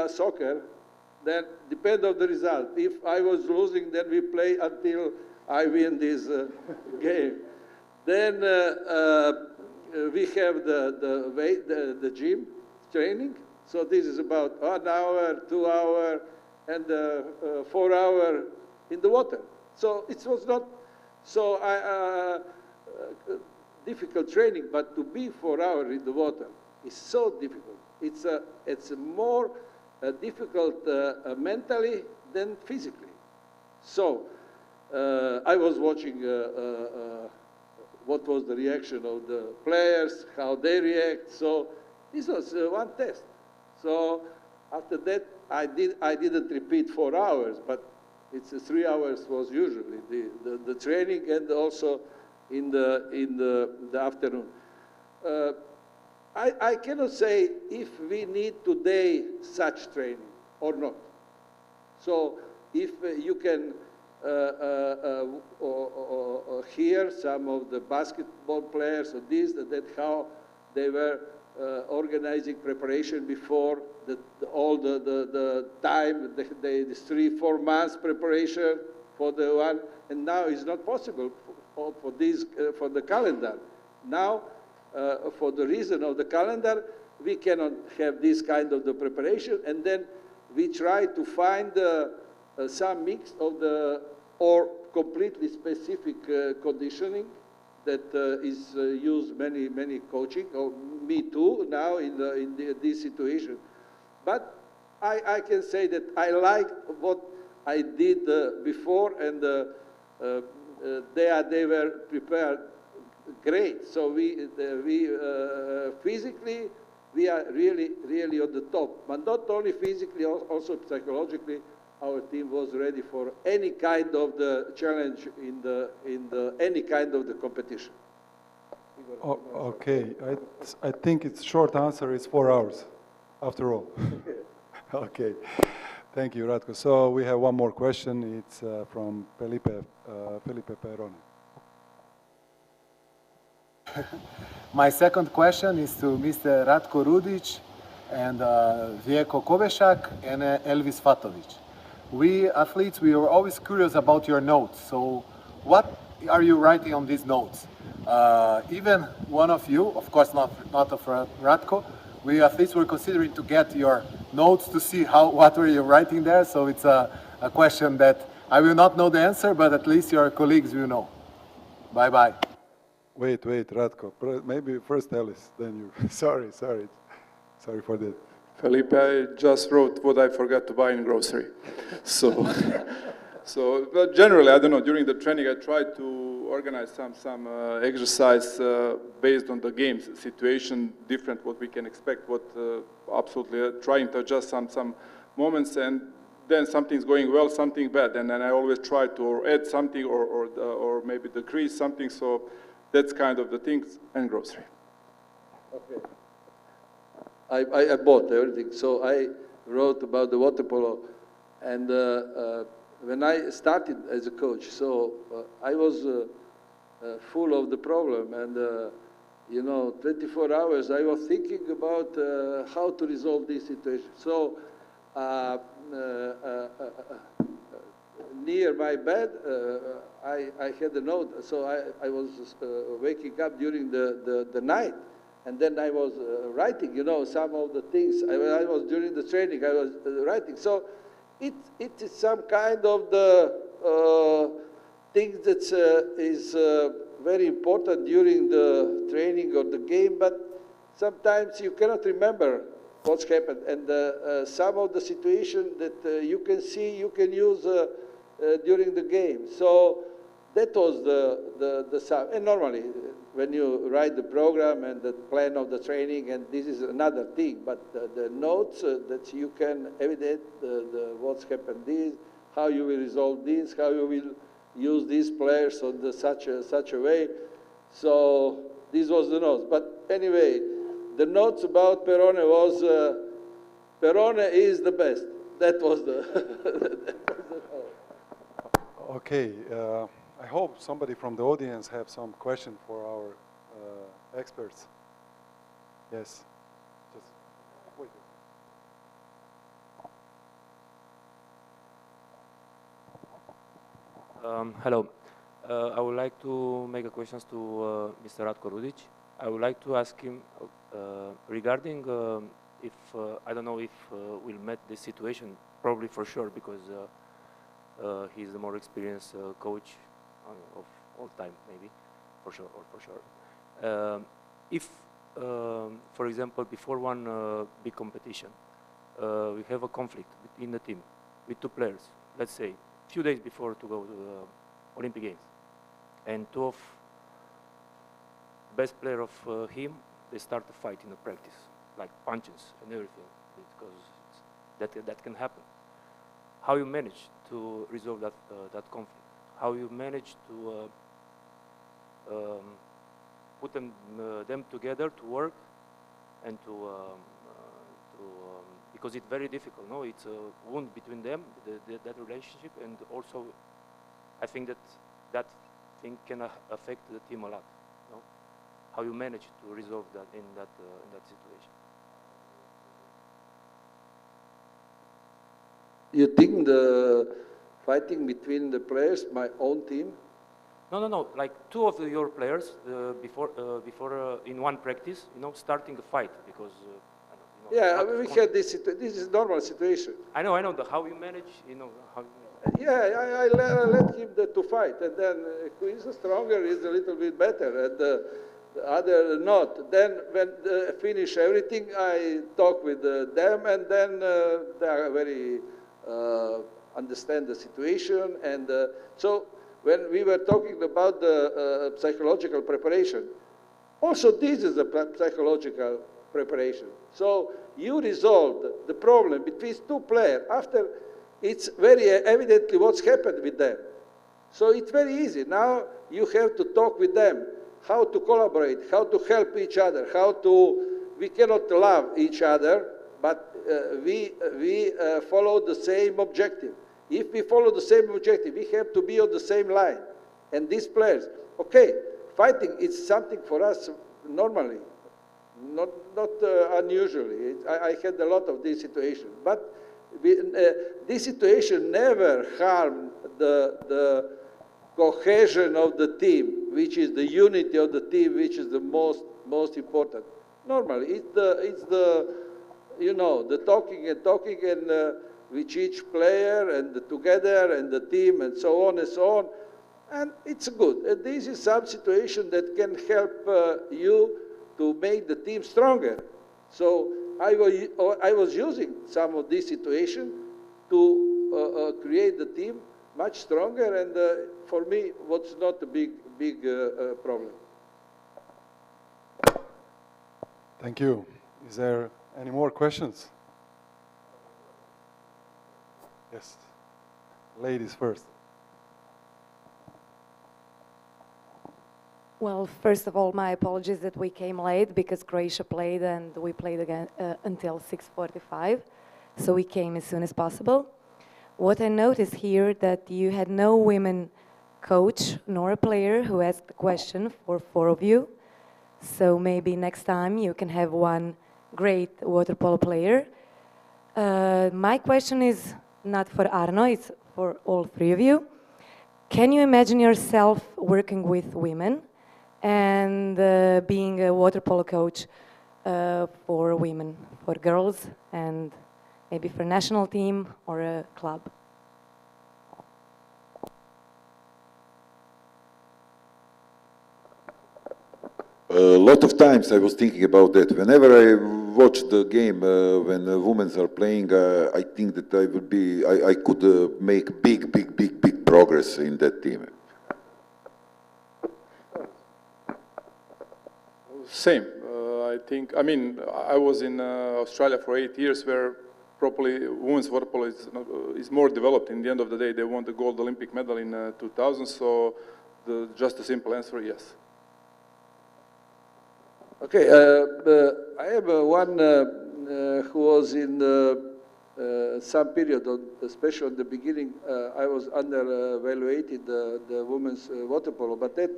soccer. Then depend on the result. If I was losing, then we play until I win this game. Then we have the gym training. So this is about 1 hour, 2 hours, and 4 hours in the water. So it was not so difficult training, but to be 4 hours in the water is so difficult. It's more difficult mentally than physically. So I was watching what was the reaction of the players, how they react. So this was one test. So after that, I didn't repeat 4 hours, but it's 3 hours was usually the training, and also in the afternoon. I cannot say if we need today such training or not. So if you can hear some of the basketball players or this, that how they were organizing preparation before, all the time, the 3-4 months preparation, for the one, and now it's not possible for this, for the calendar. Now, for the reason of the calendar, we cannot have this kind of the preparation, and then we try to find some mix of the, or completely specific conditioning that is used many coaching, or me too, now in this situation. But I can say that I like what I did before, and they were prepared great. So we physically, we are really on the top. But not only physically, also psychologically, our team was ready for any kind of the challenge in any kind of the competition. Oh, okay, I think its short answer is 4 hours, after all. Okay, thank you, Ratko. So we have one more question. It's from Felipe Perone. My second question is to Mr. Ratko Rudic and Vjeko Kovešak and Elvis Fatovic. We athletes, we are always curious about your notes. So what are you writing on these notes? Even one of you, of course not of Ratko, we athletes were considering to get your notes to see what were you writing there. So it's a question that I will not know the answer, but at least your colleagues will know. Bye-bye. Wait, Ratko. Maybe first Ellis, then you. Sorry for that. Felipe, I just wrote what I forgot to buy in grocery. So but generally, I don't know, during the training I tried to organize some exercise based on the game's situation, different what we can expect, what absolutely trying to adjust some moments, and then something's going well, something bad, and then I always try to add something or maybe decrease something, so that's kind of the things, and grocery. Okay. I bought everything. So I wrote about the water polo, and when I started as a coach, so I was full of the problem, and 24 hours I was thinking about how to resolve this situation. So near my bed, I had a note. So I was waking up during the night. And then I was writing, some of the things. I was during the training, I was writing. So it is some kind of the thing that is very important during the training or the game, but sometimes you cannot remember what's happened. And some of the situation that you can see, you can use during the game. So that was the sum. And normally, when you write the program and the plan of the training, and this is another thing, but the notes that you can evidence what's happened, this, how you will resolve this, how you will use these players on such a way. So this was the notes. But anyway, the notes about Perone was, Perone is the best. That was the... Okay. I hope somebody from the audience have some question for our experts. Yes. Just wait. Hello. I would like to make a question to Mr. Ratko Rudic. I would like to ask him regarding if, I don't know if we'll met this situation, probably for sure, because he's the more experienced coach of all time, maybe, for sure, or for sure. If, for example, before one big competition, we have a conflict in the team with two players, let's say, a few days before to go to the Olympic Games, and two of best player of him, they start to fight in the practice, like punches and everything, because that can happen. How you manage to resolve that conflict? How you manage to put them together to work and because it's very difficult. No, it's a wound between them, that relationship, and also I think that thing can affect the team a lot. No? How you manage to resolve that in that situation? You think Fighting between the players, my own team. No. Like two of your players before in one practice, starting a fight because. Yeah, we had this. This is normal situation. I know. How you manage, how. You Yeah, I let him to fight, and then who is stronger is a little bit better, and the other not. Then when finish everything, I talk with them, and then they are very understand the situation, and so when we were talking about the psychological preparation, also this is a psychological preparation. So you resolved the problem between two players after it's very evidently what's happened with them. So it's very easy. Now you have to talk with them, how to collaborate, how to help each other, we cannot love each other, but we follow the same objective. If we follow the same objective, we have to be on the same line. And these players, okay, fighting is something for us normally, not unusually. I had a lot of these situations, but this situation never harmed the cohesion of the team, which is the unity of the team, which is the most important. Normally, it's the talking and with each player and together and the team and so on and so on, and it's good. And this is some situation that can help you to make the team stronger. So I was using some of this situation to create the team much stronger, and for me, what's not a big problem. Thank you. Is there any more questions? Yes. Ladies first. Well, first of all, my apologies that we came late because Croatia played and we played again until 6:45, so we came as soon as possible. What I noticed here that you had no women coach nor a player who asked the question for four of you. So maybe next time you can have one great water polo player. My question is not for Arno, it's for all three of you. Can you imagine yourself working with women and being a water polo coach for women, for girls, and maybe for a national team or a club? A lot of times I was thinking about that. Whenever I watch the game when women are playing, I think that I could make big progress in that team. Same. I was in Australia for 8 years, where properly women's water polo is more developed. In the end of the day, they won the gold Olympic medal in 2000. So, just a simple answer: yes. Okay, I have one who was in some period, especially at the beginning. I was under-evaluated the women's water polo, but that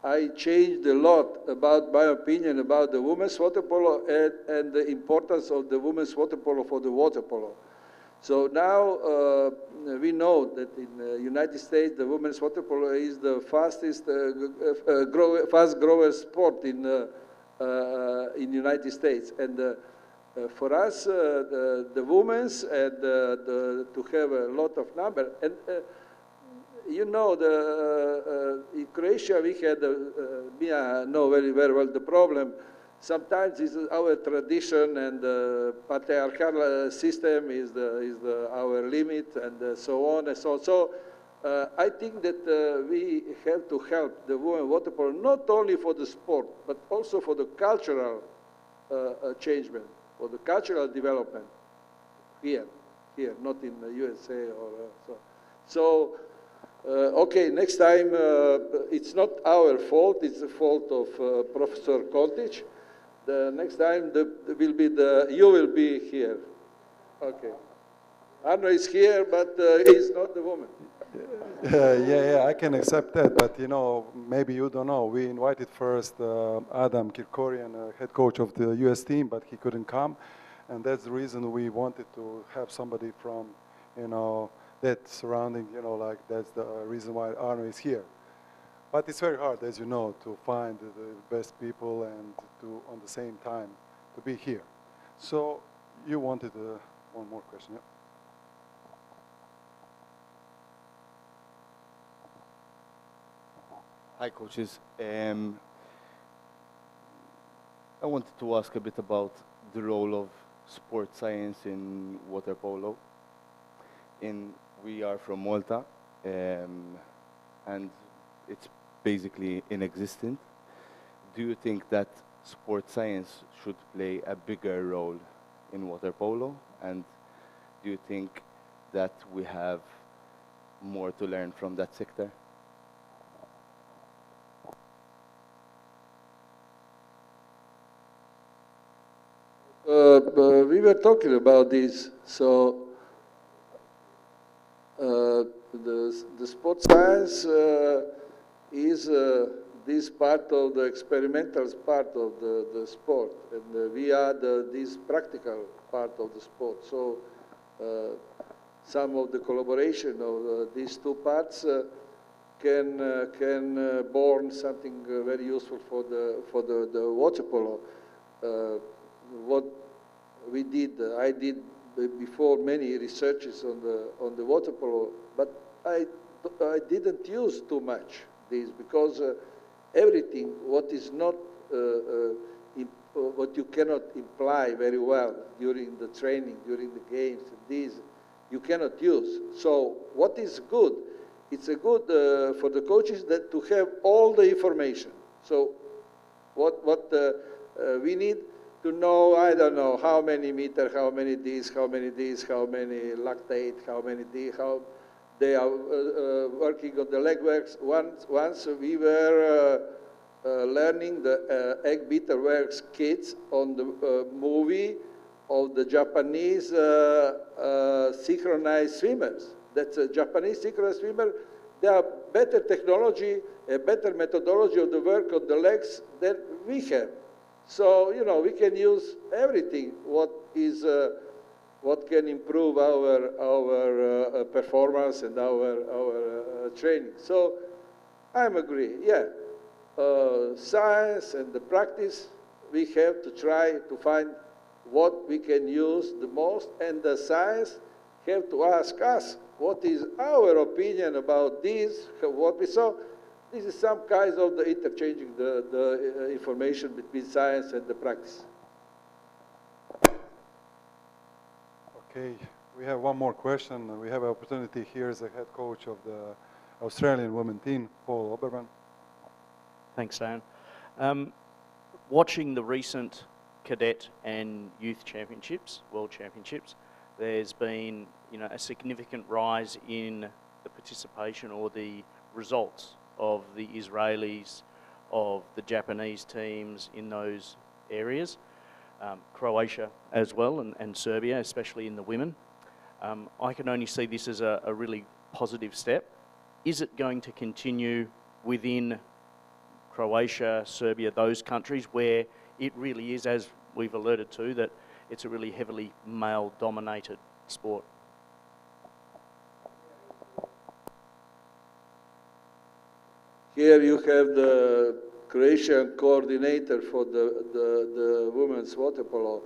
I changed a lot about my opinion about the women's water polo and the importance of the women's water polo for the water polo. So now we know that in the United States, the women's water polo is the fastest, fast-growing sport in the United States. And for us, the women's and to have a lot of number. And in Croatia we had, Mia know very well the problem. Sometimes it's our tradition and the patriarchal system is our limit, and so on and so on. So I think that we have to help the women water polo not only for the sport, but also for the cultural changement, for the cultural development here, not in the USA or so. So. Okay, next time, it's not our fault, it's the fault of Professor Kontic. The next time you will be here. Okay. Arno is here, but he's not the woman. Yeah, I can accept that, but maybe you don't know. We invited first Adam Kirkorian, head coach of the US team, but he couldn't come, and that's the reason we wanted to have somebody from, that surrounding, like that's the reason why Arno is here. But it's very hard, as you know, to find the best people and to, on the same time, to be here. So you wanted one more question, yeah? Hi, coaches. I wanted to ask a bit about the role of sports science in water polo. We are from Malta, and it's basically inexistent. Do you think that sports science should play a bigger role in water polo? And do you think that we have more to learn from that sector? We were talking about this, so the sports science is this part of the experimental part of the sport, and we are this practical part of the sport. So some of the collaboration of these two parts can born something very useful for the water polo. What we did, I did before many researches on the water polo, but I didn't use too much this because everything what is not what you cannot imply very well during the training, during the games, these you cannot use. So what is good? It's a good for the coaches that to have all the information. So what we need to know, I don't know, how many meter, how many this, how many lactate, how many this, how they are working on the leg works. Once we were learning the egg beater works kids on the movie of the Japanese synchronized swimmers. That's a Japanese synchronized swimmer. They are better technology, a better methodology of the work of the legs than we have. So, we can use everything what can improve our performance and our training. So, I'm agree, yeah. Science and the practice, we have to try to find what we can use the most, and the science have to ask us what is our opinion about this, what we saw. This is some kind of the interchanging the information between science and the practice. Okay, we have one more question. We have an opportunity here as the head coach of the Australian women team, Paul Oberman. Thanks, Dan. Watching the recent cadet and youth championships, world championships, there's been a significant rise in the participation or the results of the Israelis, of the Japanese teams in those areas, Croatia as well, and Serbia, especially in the women. I can only see this as a really positive step. Is it going to continue within Croatia, Serbia, those countries where it really is, as we've alerted to, that it's a really heavily male-dominated sport? Here you have the Croatian coordinator for the women's water polo.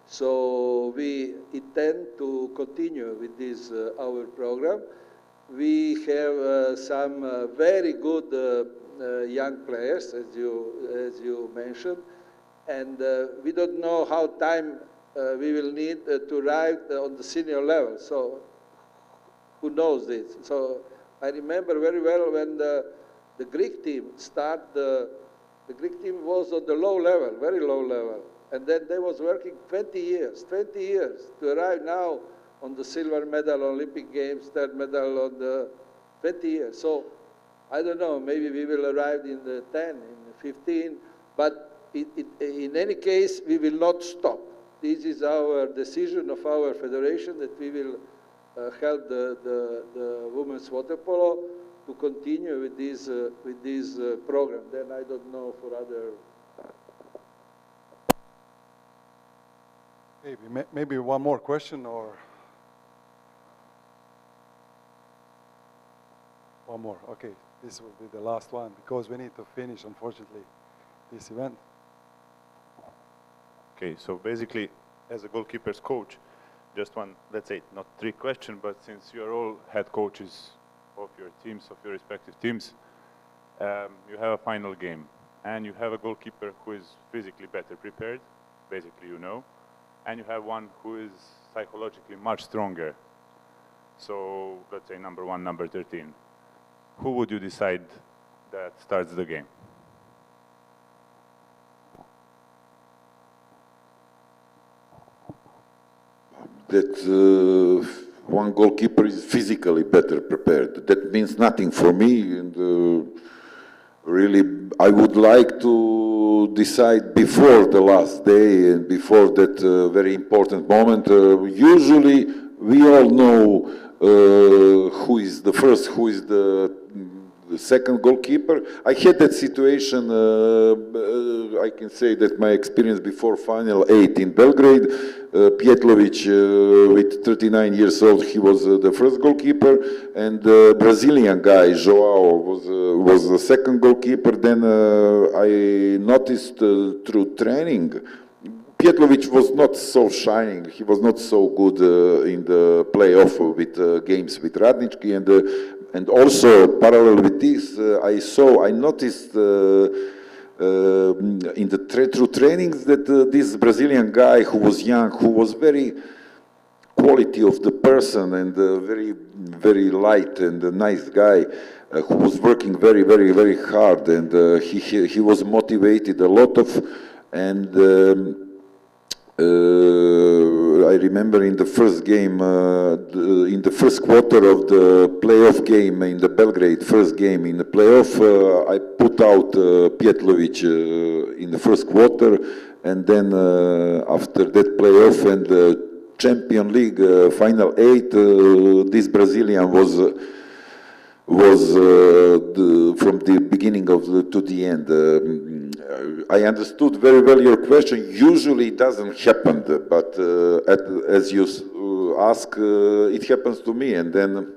So we intend to continue with this our program. We have some very good young players, as you mentioned, and we don't know how time we will need to arrive on the senior level. So who knows this? So I remember very well when the Greek team the Greek team was on the low level, very low level. And then they was working 20 years to arrive now on the silver medal Olympic Games, third medal on the 20 years. So I don't know, maybe we will arrive in the 10, in the 15, but in any case, we will not stop. This is our decision of our federation that we will help the women's water polo to continue with this program. Then I don't know for other. Maybe one more question, or One more. Okay, this will be the last one because we need to finish, unfortunately, this event. Okay, so basically, as a goalkeeper's coach, just one, let's say, not trick question, but since you are all head coaches of your teams, of your respective teams, you have a final game, and you have a goalkeeper who is physically better prepared, basically you know, and you have one who is psychologically much stronger. So, let's say number 1, number 13. Who would you decide that starts the game? That one goalkeeper is physically better prepared. That means nothing for me, and really I would like to decide before the last day and before that very important moment. Usually we all know who is the first, who is the second goalkeeper. I had that situation, I can say that my experience before Final 8 in Belgrade, Pietlovic, with 39 years old, he was the first goalkeeper, and the Brazilian guy, Joao, was the second goalkeeper. Then I noticed through training, Pietlovic was not so shining. He was not so good in the playoff with games with Radnički, and also parallel with this, I noticed in the through trainings that this Brazilian guy who was young, who was very quality of the person and very light and a nice guy, who was working very hard, and he was motivated a lot of, and I remember in the first game, in the first quarter of the playoff game in the Belgrade first game in the playoff, I put out Pietlovic in the first quarter, and then after that playoff and the Champions League Final 8, this Brazilian was from the beginning to the end. I understood very well your question. Usually it doesn't happen, but as you ask, it happens to me, and then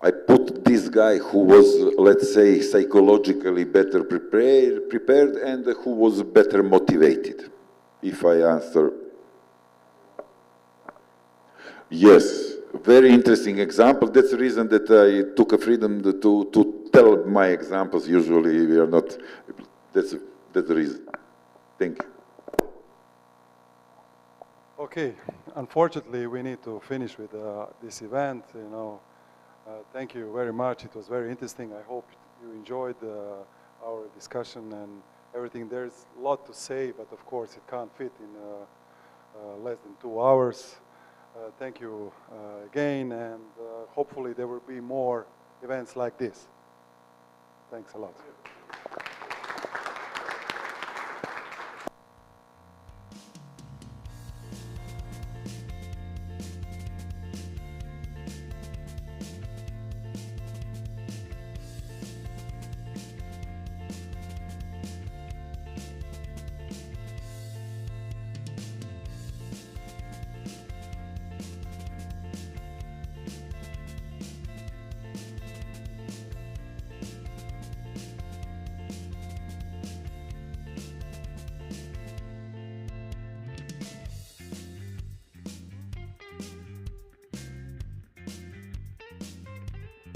I put this guy who was, let's say, psychologically better prepared and who was better motivated, if I answer. Yes, very interesting example. That's the reason that I took a freedom to tell my examples. Usually we are not, that's the reason. Thank you. Okay, unfortunately we need to finish with this event. You know, thank you very much. It was very interesting. I hope you enjoyed our discussion and everything. There's a lot to say, but of course it can't fit in less than 2 hours. Thank you again, and hopefully there will be more events like this. Thanks a lot.